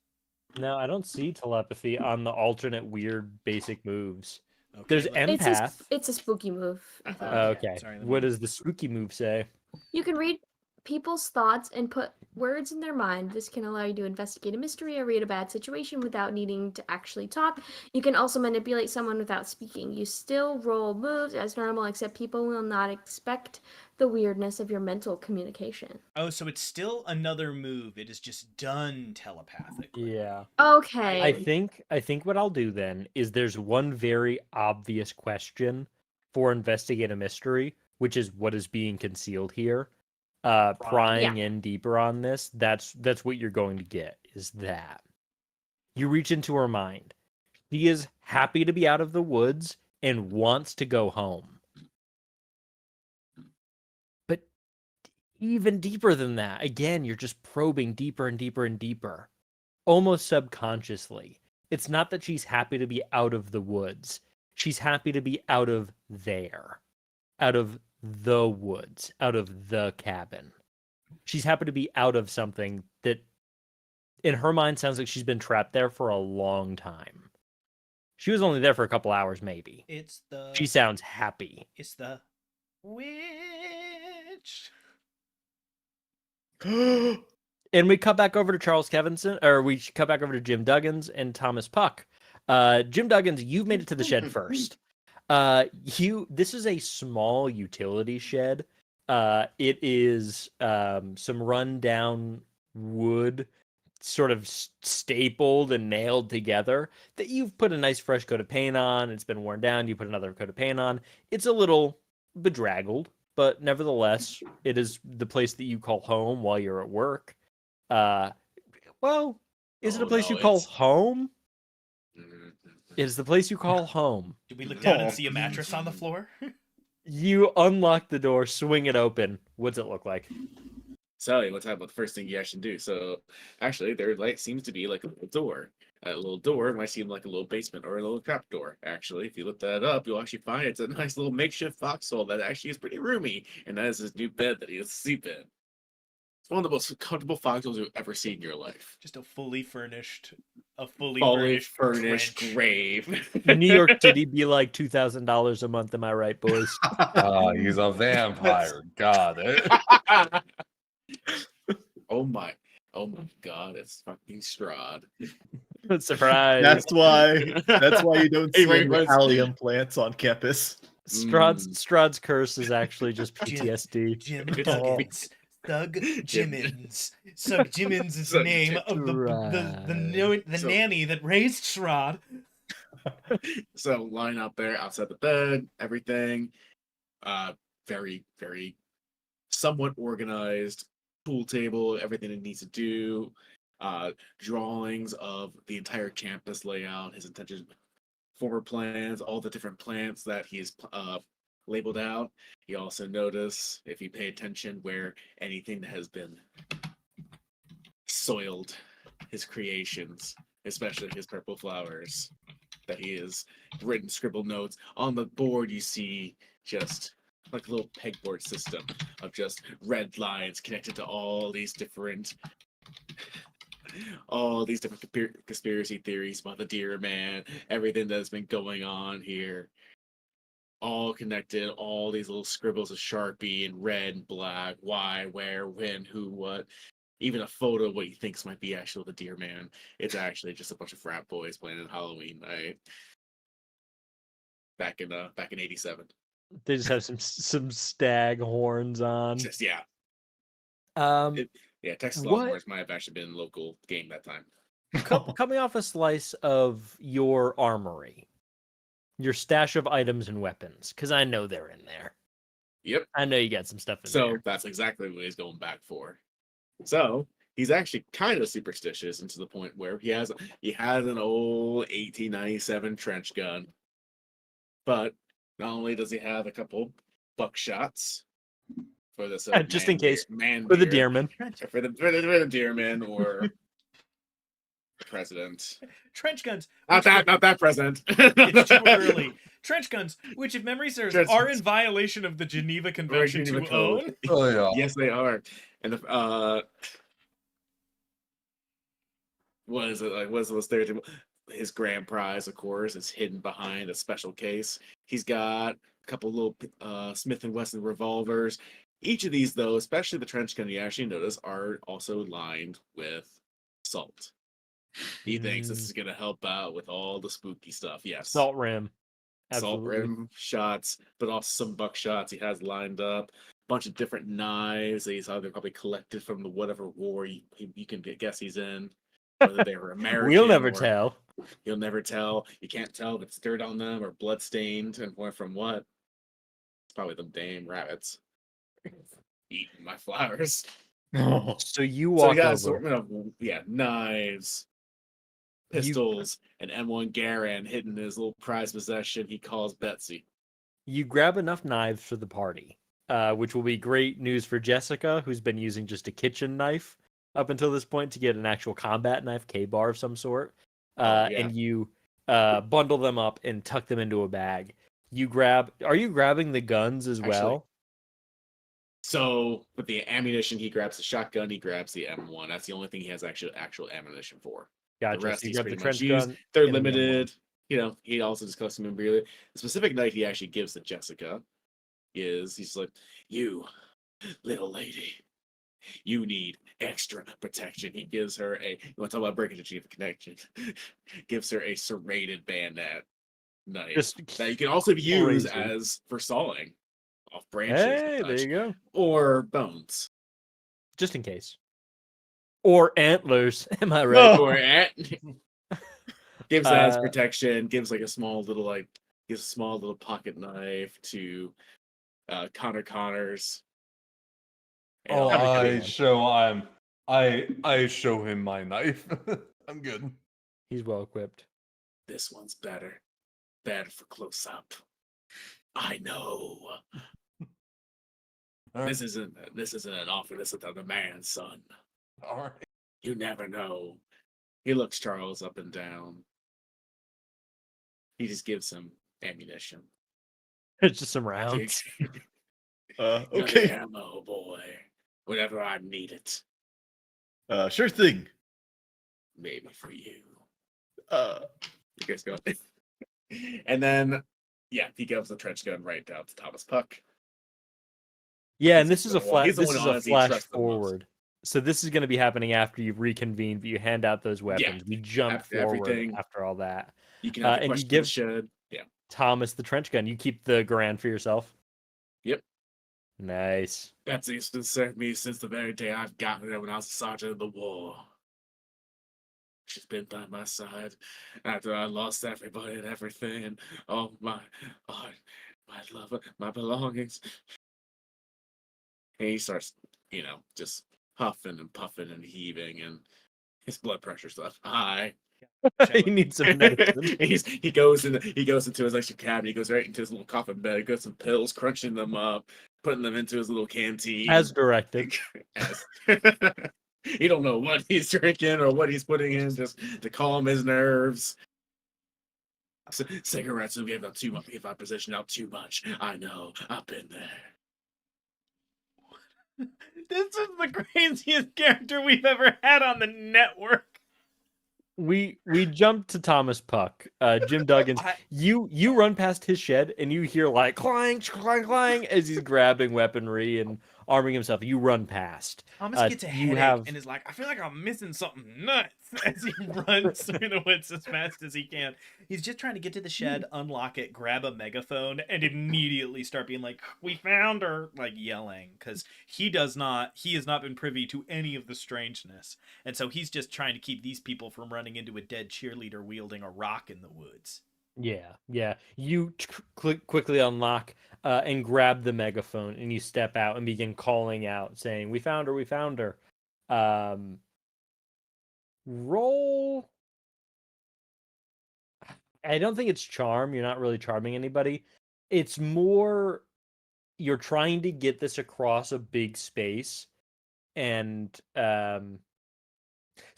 No, I don't see telepathy on the alternate weird basic moves. Okay, There's let- empath. It's a spooky move. I think. Okay. Sorry, let What me- does the spooky move say? You can read people's thoughts and put words in their mind. This can allow you to investigate a mystery or read a bad situation without needing to actually talk. You can also manipulate someone without speaking. You still roll moves as normal, except people will not expect the weirdness of your mental communication. Oh, so it's still another move. It is just done telepathically. Yeah. Okay. I think what I'll do then is there's one very obvious question for investigate a mystery, which is what is being concealed here. Prying in deeper on this, that's what you're going to get, is that. You reach into her mind. She is happy to be out of the woods and wants to go home. But even deeper than that, again, you're just probing deeper and deeper and deeper. Almost subconsciously. It's not that she's happy to be out of the woods. She's happy to be out of there. Out of the woods. Out of the cabin. She's happy to be out of something that, in her mind, sounds like she's been trapped there for a long time. She was only there for a couple hours, maybe. It's the. She sounds happy. It's the witch. And we cut back over to Charles Kevinson, or we cut back over to Jim Duggins and Thomas Puck. Jim Duggins, you've made it to the shed first. This is a small utility shed. It is some rundown wood, sort of stapled and nailed together, that you've put a nice fresh coat of paint on. It's been worn down. You put another coat of paint on. It's a little bedraggled, but nevertheless, it is the place that you call home while you're at work. Well, is it a Oh, place no, you call it's- home? Mhm. It is the place you call home. Did we look down and see a mattress on the floor? You unlock the door, swing it open. What's it look like? Sally, let's talk about the first thing you actually do. So, actually, there seems to be like a little door. A little door might seem like a little basement or a little trap door. Actually, if you look that up, you'll actually find it's a nice little makeshift foxhole that actually is pretty roomy, and that is his new bed that he has to sleep in. It's one of the most comfortable foxholes you've ever seen in your life. Just a fully furnished Furnished trench. grave. In New York City, be like $2,000 a month. Am I right, boys? Oh, he's a vampire. Got it. Oh my God! It's fucking Strahd. Surprise! That's why you don't Hey, see wait, any what's- allium plants on campus. Strahd's curse is actually just PTSD. Jim Oh. Duggins. Thug Jimmins. Sug Jimmins is the Sug name Jim- of the So- nanny that raised Strahd. So line up there outside the bed, everything. Very, very somewhat organized. Pool table, everything it needs to do. Drawings of the entire campus layout, his intentions, former plans, all the different plants that he's labeled out. You also notice, if you pay attention, where anything that has been soiled his creations, especially his purple flowers, that he has written scribbled notes. On the board, you see just like a little pegboard system of just red lines connected to all these different conspiracy theories about the Deer Man, everything that's been going on here. All connected, all these little scribbles of Sharpie and red and black, why, where, when, who, what. Even a photo of what he thinks might be actually the Deer Man. It's actually just a bunch of frat boys playing on Halloween night. Back in '87. They just have some stag horns on. Just yeah. Um, Yeah, Texas What? Longhorns might have actually been a local game that time. Coming off a slice of your armory, your stash of items and weapons, because I know they're in there. Yep. I know you got some stuff in So there. that's exactly what he's going back for. So he's actually kind of superstitious, and to the point where he has an old 1897 trench gun. But not only does he have a couple buckshots for this Just in case, man for the deer, deerman. for the deerman or the president. Trench guns. Not that president. It's too early. Trench guns, which, if memory serves, Trench are guns. in violation of the Geneva Convention Geneva to Code. own. Oh yeah. Yes, they are. And what is it like? What's the stereotype? His grand prize, of course, is hidden behind a special case. He's got a couple little Smith & Wesson revolvers. Each of these, though, especially the trench gun, you actually notice, are also lined with salt. He thinks this is going to help out with all the spooky stuff. Yes. Salt rim. Salt Absolutely. rim shots, but also some buckshots he has lined up. Bunch of different knives that he's either probably collected from the whatever war you can guess he's in. Whether they were American. We'll never or- tell. You'll never tell. You can't tell if it's dirt on them or blood stained and what from what. It's probably them damn rabbits eating my flowers. So you So walk you got an over. assortment of knives, pistols, and M1 Garand hidden in his little prized possession he calls Betsy. You grab enough knives for the party, which will be great news for Jessica, who's been using just a kitchen knife up until this point to get an actual combat knife, K-bar of some sort. Yeah. And you bundle them up and tuck them into a bag. Are you grabbing the guns as Actually, well? So with the ammunition, he grabs the shotgun, he grabs the M1. That's the only thing he has actual ammunition for. Gotcha. The rest So you he's grab the pretty much trench used. gun. They're and the M1. limited. He also discussed them in briefly. The specific knife he actually gives to Jessica he's like, you little lady, you need extra protection. He gives her you want to talk about breaking the Geneva Connection? Gives her a serrated bayonet knife that you can also use crazy. as for sawing off branches. and Hey, there such, you go. or bones. Just in case. Or antlers. Am I right? Or gives that as Uh, protection. Gives like a small little pocket knife to Connor Connors. And Oh, I show him my knife. I'm good. He's well equipped. this one's better for close up. I know. All right. This isn't an offer. This is the man's son. All right. You never know. He looks Charles up and down. He just gives him ammunition. It's just some rounds. Okay. Ammo, boy. Whenever I need it. Sure thing. Maybe for you. You guys go. And then, he gives the trench gun right down to Thomas Puck. Yeah, and He's this is a the one- he's the this one is a honestly flash trusts the most. forward. So this is going to be happening after you've reconvened, but you hand out those weapons. We jump after forward everything. after all that. You can have and a you question give- to shed. Yeah. Thomas the trench gun. You keep the grand for yourself. Yep. Nice. Betsy's been serving me since the very day I've gotten her when I was a sergeant in the war. She's been by my side after I lost everybody and everything, and my love, my belongings. And he starts, just huffing and puffing and heaving, and his blood pressure's up high. He needs some medicine. he goes into his extra cabinet. He goes right into his little coffin bed. He got some pills, crunching them up, putting them into his little canteen. As directed. He don't know what he's drinking or what he's putting in just to calm his nerves. Cigarettes will give up too much if I position out too much. I know. I've been there. This is the craziest character we've ever had on the network. We jumped to Thomas Puck. Jim Duggins. You run past his shed and you hear like clang, clang, clang as he's grabbing weaponry and arming himself. You run past. Thomas gets a you headache have- and is like, I feel like I'm missing something nuts as he runs through the woods as fast as he can. He's just trying to get to the shed, unlock it, grab a megaphone, and immediately start being like, we found her, like yelling, because he has not been privy to any of the strangeness. And so he's just trying to keep these people from running into a dead cheerleader wielding a rock in the woods. Yeah. You quickly unlock and grab the megaphone, and you step out and begin calling out, saying, "We found her! We found her!" Roll. I don't think it's charm. You're not really charming anybody. It's more you're trying to get this across a big space, and so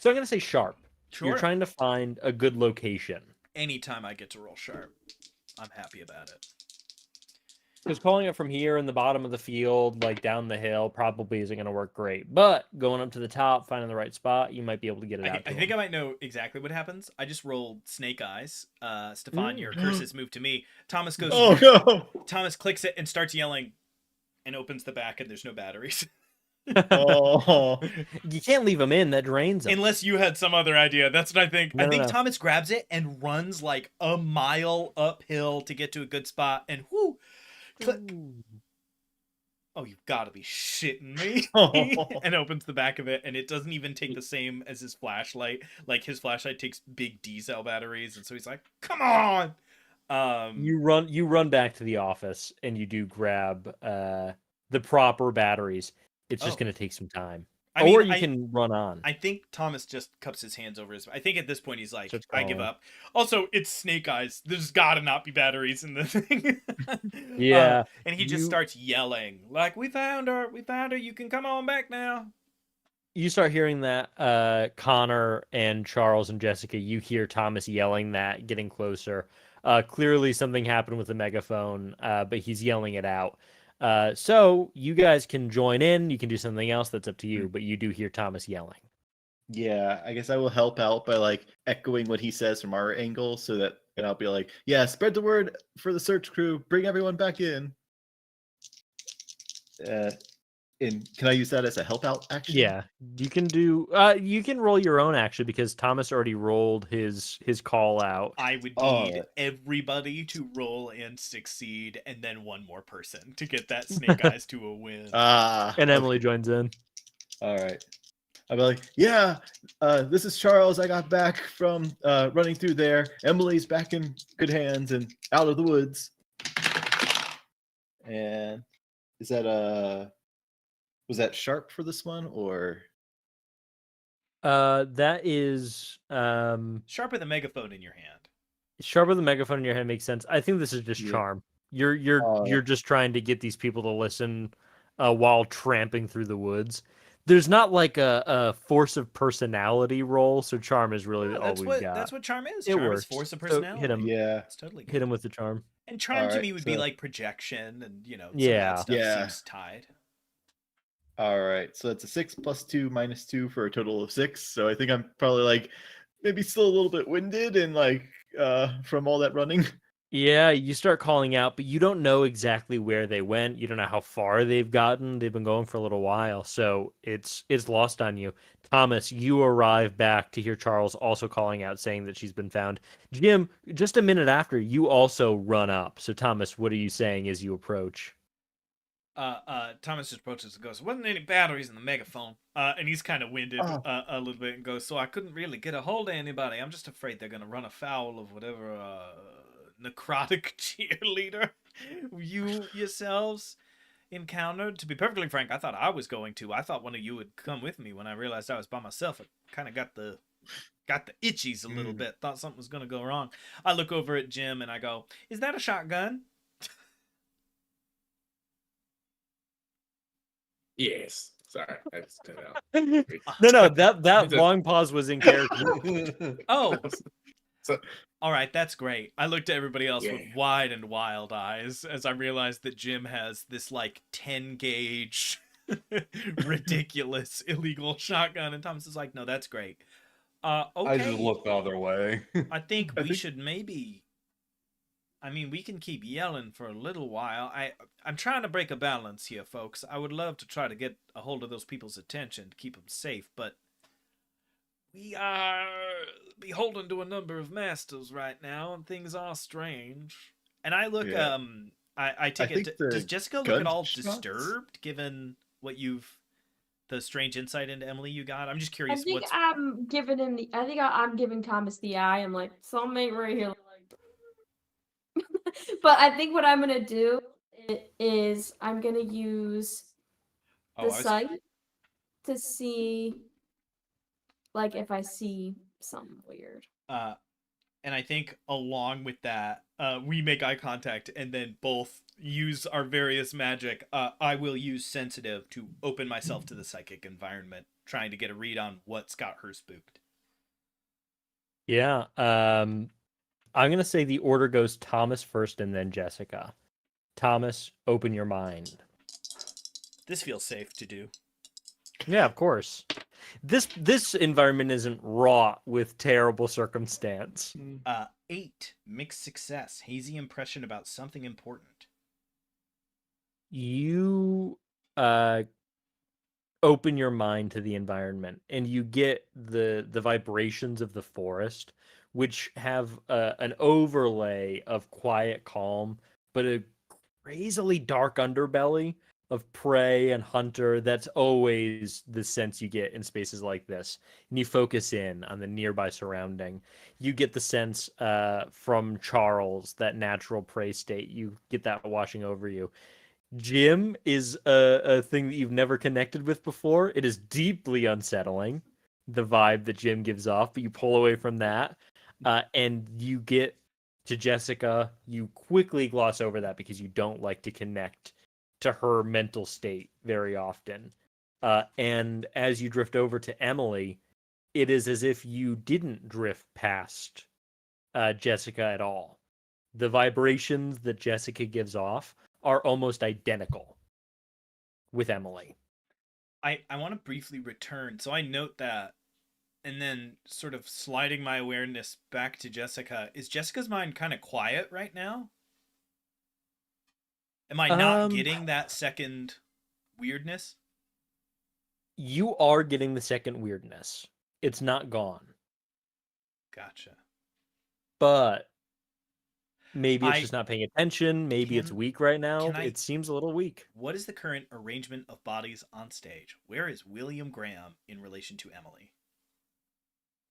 I'm gonna say sharp. Sure. You're trying to find a good location. Anytime I get to roll sharp, I'm happy about it. Because calling it from here in the bottom of the field, like down the hill, probably isn't going to work great. But going up to the top, finding the right spot, you might be able to get it out. I think I might know exactly what happens. I just rolled Snake Eyes. Stefan, your curses move to me. Thomas goes. Oh no! Thomas clicks it and starts yelling, and opens the back, and there's no batteries. Oh, You can't leave them in. That drains them. Unless you had some other idea. That's what I think. No, I think no. Thomas grabs it and runs like a mile uphill to get to a good spot, and whoo, click. Oh, you've got to be shitting me. And opens the back of it, and it doesn't even take the same as his flashlight. Like, his flashlight takes big D-cell batteries, and so he's like, come on! You run back to the office, and you do grab the proper batteries. It's just Oh. going to take some time. I mean, Or you can run on. I think Thomas just cups his hands over his... I think at this point he's like, Just I give calling. up. Also, it's Snake Eyes. There's gotta not be batteries in the thing. Yeah, and he just you- starts yelling, like, we found her, you can come on back now. You start hearing that, Connor and Charles and Jessica, you hear Thomas yelling that, getting closer. Clearly something happened with the megaphone, but he's yelling it out. So you guys can join in. You can do something else. That's up to you. But you do hear Thomas yelling. yeah. I guess I will help out by like echoing what he says from our angle, so that and I'll be like, yeah, spread the word for the search crew. Bring everyone back in. And can I use that as a help out action? Yeah, you can do. You can roll your own actually, because Thomas already rolled his call out. I would Oh, need right. everybody to roll and succeed, and then one more person to get that Snake Eyes to a win. And Emily joins in. All right. I'll be like, yeah, this is Charles. I got back from running through there. Emily's back in good hands and out of the woods. And is that was that sharp for this one, or That is Sharper the megaphone in your hand. sharper the megaphone in your hand makes sense. I think this is just Yeah. charm. You're just trying to get these people to listen while tramping through the woods. There's not like a force of personality roll, so charm is really all we've got. That's what charm is. It Charm works. is force of So personality. hit him. yeah? It's totally good. Hit him with the charm. And charm to Alright, me would be so- like projection, and some of Yeah. that stuff Yeah. seems tied. All right, so that's a 6 plus 2 minus 2 for a total of 6. So I think I'm probably like maybe still a little bit winded and like from all that running. Yeah, you start calling out, but you don't know exactly where they went. You don't know how far they've gotten. They've been going for a little while, so it's lost on you. Thomas, you arrive back to hear Charles also calling out, saying that she's been found. Jim, just a minute after, you also run up. So Thomas, what are you saying as you approach? Thomas just approaches and goes, wasn't any batteries in the megaphone. And he's kind of winded Oh. a little bit and goes, so I couldn't really get a hold of anybody. I'm just afraid they're going to run afoul of whatever necrotic cheerleader you yourselves encountered. To be perfectly frank, I thought I was going to. I thought one of you would come with me. When I realized I was by myself, I kind of got the itchies a little bit. Thought something was going to go wrong. I look over at Jim and I go, is that a shotgun? Yes. Sorry, I just cut out. No, that long pause was in character. Oh, So- all right, that's great. I looked at everybody else with Yeah. wide and wild eyes as I realized that Jim has this like 10 gauge ridiculous illegal shotgun, and Thomas is like, no, that's great. Okay. I just looked the other way. I think I we think- should maybe I mean, we can keep yelling for a little while. I'm trying to break a balance here, folks. I would love to try to get a hold of those people's attention to keep them safe, but we are beholden to a number of masters right now, and things are strange. And I look, Yeah. I take think it. the Does Jessica look at all gunshots- disturbed, given what the strange insight into Emily you got? I'm just I curious. think What's I'm giving him the. I think I'm giving Thomas the eye. I'm like soulmate right here. But I think what I'm gonna do is I'm gonna use oh, the I was, sight to see, like, if I see something weird. and I think along with that, we make eye contact and then both use our various magic. I will use sensitive to open myself to the psychic environment, trying to get a read on what's got her spooked. Yeah. I'm gonna say the order goes Thomas first and then Jessica. Thomas, open your mind. This feels safe to do. Yeah, of course. This environment isn't wrought with terrible circumstance. 8 mixed success, hazy impression about something important. You open your mind to the environment and you get the vibrations of the forest, which have an overlay of quiet calm, but a crazily dark underbelly of prey and hunter. That's always the sense you get in spaces like this. And you focus in on the nearby surrounding. You get the sense from Charles, that natural prey state. You get that washing over you. Jim is a thing that you've never connected with before. It is deeply unsettling, the vibe that Jim gives off, but you pull away from that. And you get to Jessica. You quickly gloss over that because you don't like to connect to her mental state very often. And as you drift over to Emily, it is as if you didn't drift past Jessica at all. The vibrations that Jessica gives off are almost identical with Emily. I want to briefly return. So I note that, and then sort of sliding my awareness back to Jessica. Is Jessica's mind kind of quiet right now? Am I not getting that second weirdness? You are getting the second weirdness. It's not gone. Gotcha. But maybe it's I- just not paying attention. Maybe it's Can- weak right now. can I- It seems a little weak. What is the current arrangement of bodies on stage? Where is William Graham in relation to Emily?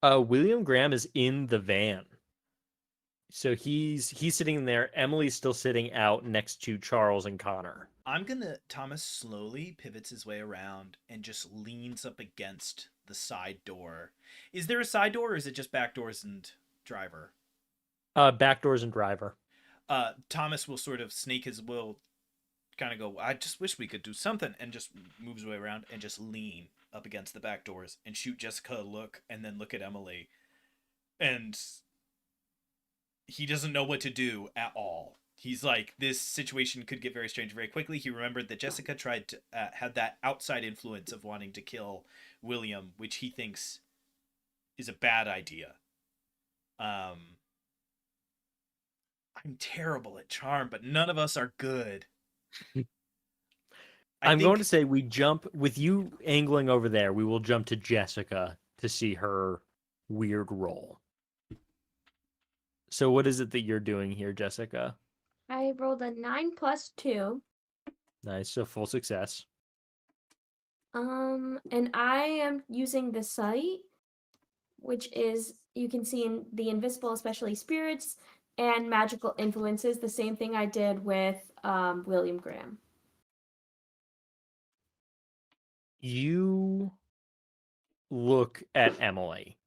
William Graham is in the van. So he's sitting in there. Emily's still sitting out next to Charles and Connor. Thomas slowly pivots his way around and just leans up against the side door. Is there a side door or is it just back doors and driver? Back doors and driver. Thomas will sort of kind of go, I just wish we could do something, and just moves his way around and just lean up against the back doors and shoot Jessica a look and then look at Emily. And he doesn't know what to do at all. He's like, this situation could get very strange very quickly. He remembered that Jessica tried to have that outside influence of wanting to kill William, which he thinks is a bad idea. I'm terrible at charm, but none of us are good. I'm going to say we jump with you angling over there. We will jump to Jessica to see her weird roll. So what is it that you're doing here, Jessica? I rolled a 9 plus 2. Nice, so full success. And I am using the sight, which is, you can see in the invisible, especially spirits and magical influences, the same thing I did with William Graham. You look at Emily,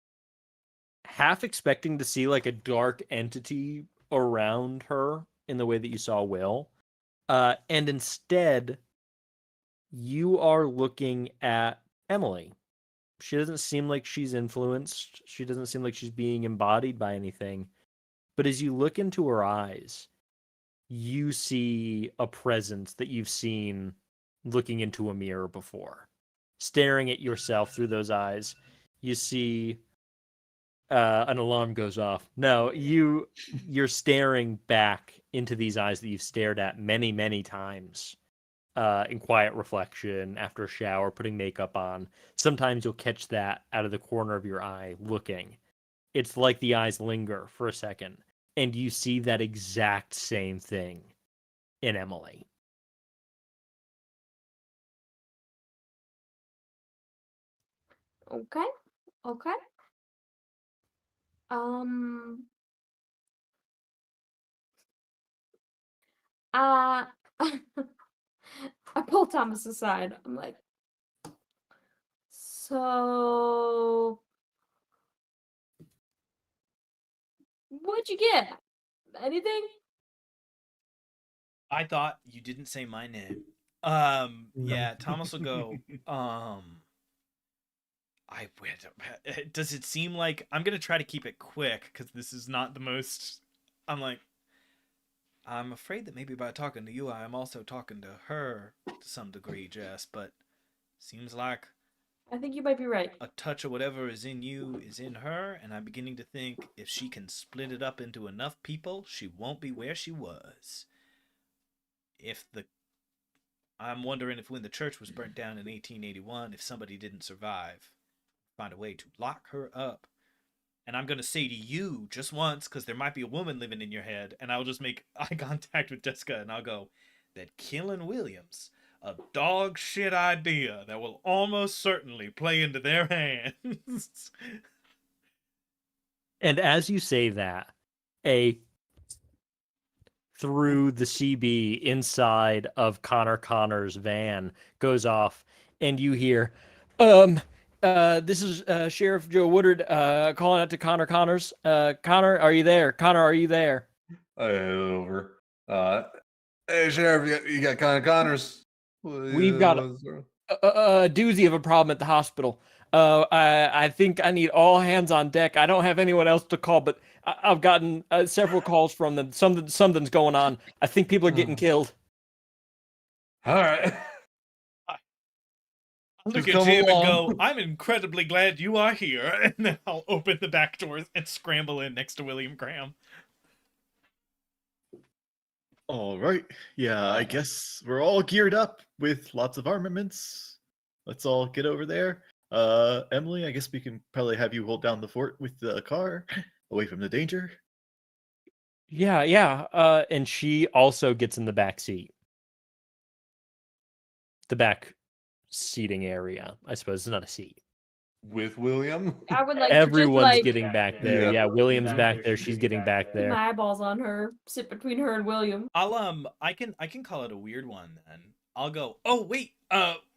half expecting to see like a dark entity around her in the way that you saw Will. And instead, you are looking at Emily. She doesn't seem like she's influenced. She doesn't seem like she's being embodied by anything. But as you look into her eyes, you see a presence that you've seen looking into a mirror before. Staring at yourself through those eyes, you see an alarm goes off. No, you're staring back into these eyes that you've stared at many, many times in quiet reflection after a shower, putting makeup on. Sometimes you'll catch that out of the corner of your eye looking. It's like the eyes linger for a second, and you see that exact same thing in Emily. Okay. Okay. Um. Uh. I pull Thomas aside. I'm like, so what'd you get? Anything? I thought you didn't say my name. Yeah, Thomas will go, I wait. Does it seem like I'm gonna try to keep it quick because this is not the most. I'm like, I'm afraid that maybe by talking to you, I am also talking to her to some degree, Jess. But seems like I think you might be right. a touch of whatever is in you is in her, and I'm beginning to think if she can split it up into enough people, she won't be where she was. If the I'm wondering if when the church was burnt down in 1881, if somebody didn't survive, find a way to lock her up. And I'm going to say to you just once, because there might be a woman living in your head, and I'll just make eye contact with Jessica, and I'll go, that killing Williams, a dog shit idea that will almost certainly play into their hands. And as you say that, a through the CB inside of Connor's van goes off, and you hear, this is Sheriff Joe Woodard calling out to Connors. Connor, are you there? Connor, are you there? I head over. Hey, Sheriff, you got Connors. We've got a doozy of a problem at the hospital. I think I need all hands on deck. I don't have anyone else to call, but I've gotten several calls from them. Something's going on. I think people are getting killed. All right. I'll look Just at come Jim and along. go, I'm incredibly glad you are here. And then I'll open the back doors and scramble in next to William Graham. All right. Yeah, I guess we're all geared up with lots of armaments. Let's all get over there. Emily, I guess we can probably have you hold down the fort with the car away from the danger. Yeah. And she also gets in the back seat. The back seating area, I suppose. It's not a seat. With William. I would like Everyone's to just like getting back there. Yeah. Yeah, William's back there. She's getting back put there. my eyeballs on her, sit between her and William. I can call it a weird one then. I'll go, oh wait,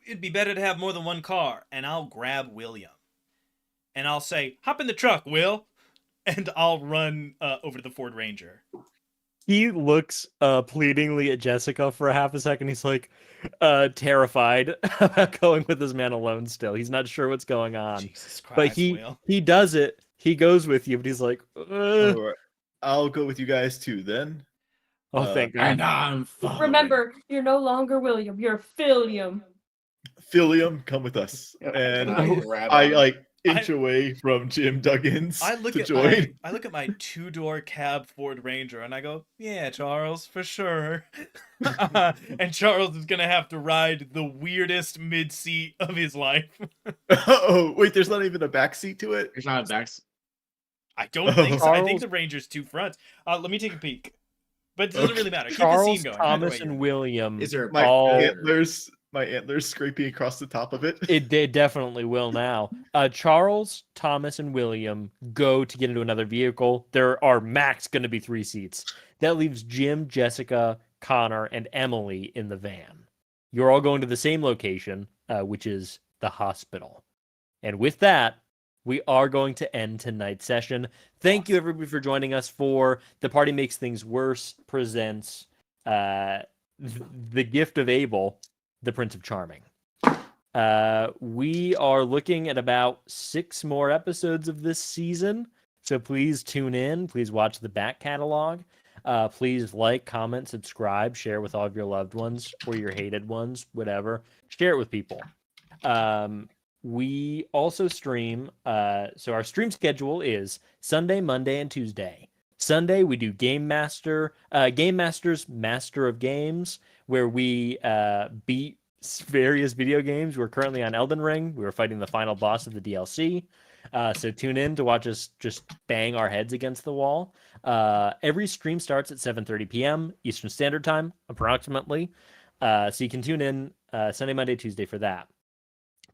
it'd be better to have more than one car, and I'll grab William. And I'll say, hop in the truck, Will. And I'll run over to the Ford Ranger. He looks pleadingly at Jessica for a half a second. He's like terrified about going with this man alone still. He's not sure what's going on. Jesus Christ, But Will. he does it. He goes with you, but he's like, All right. I'll go with you guys too then. oh, thank God. And I'm following. Remember, you're no longer William. You're Philium. Philium, come with us. And I like inch away from Jim Duggins I look to at join. I look at my 2-door cab Ford Ranger and I go, yeah, Charles, for sure. And Charles is gonna have to ride the weirdest mid seat of his life. Oh, wait, there's not even a back seat to it? It's not a back. I don't think so. I think Charles- the Ranger's 2 fronts. Let me take a peek. But it doesn't really matter. Keep the Charles, scene going. Either Thomas, way, and William. Is there a My all antlers scraping across the top of it. it definitely will now. Charles, Thomas, and William go to get into another vehicle. There are max going to be 3 seats. That leaves Jim, Jessica, Connor, and Emily in the van. You're all going to the same location, which is the hospital. And with that, we are going to end tonight's session. Thank you, everybody, for joining us for The Party Makes Things Worse presents The Gift of Abel, the Prince of Charming. We are looking at about 6 more episodes of this season, so please tune in. Please watch the back catalog. Please like, comment, subscribe, share with all of your loved ones or your hated ones, whatever. Share it with people. we also stream. So our stream schedule is Sunday, Monday, and Tuesday. Sunday we do Game Masters Master of Games, where we beat various video games. We're currently on Elden Ring. We were fighting the final boss of the DLC. So tune in to watch us just bang our heads against the wall. Every stream starts at 7:30 p.m. Eastern Standard Time, approximately. So you can tune in Sunday, Monday, Tuesday for that.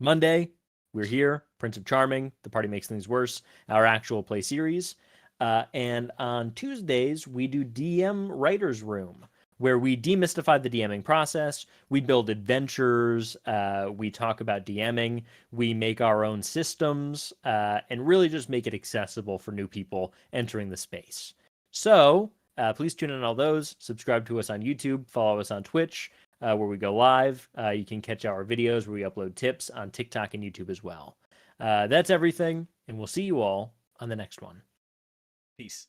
Monday, we're here, Prince of Charming, The Party Makes Things Worse, our actual play series. And on Tuesdays, we do DM Writer's Room, where we demystify the DMing process. We build adventures. We talk about DMing. We make our own systems and really just make it accessible for new people entering the space. So please tune in on all those. Subscribe to us on YouTube. Follow us on Twitch, where we go live. You can catch our videos where we upload tips on TikTok and YouTube as well. That's everything, and we'll see you all on the next one. Peace.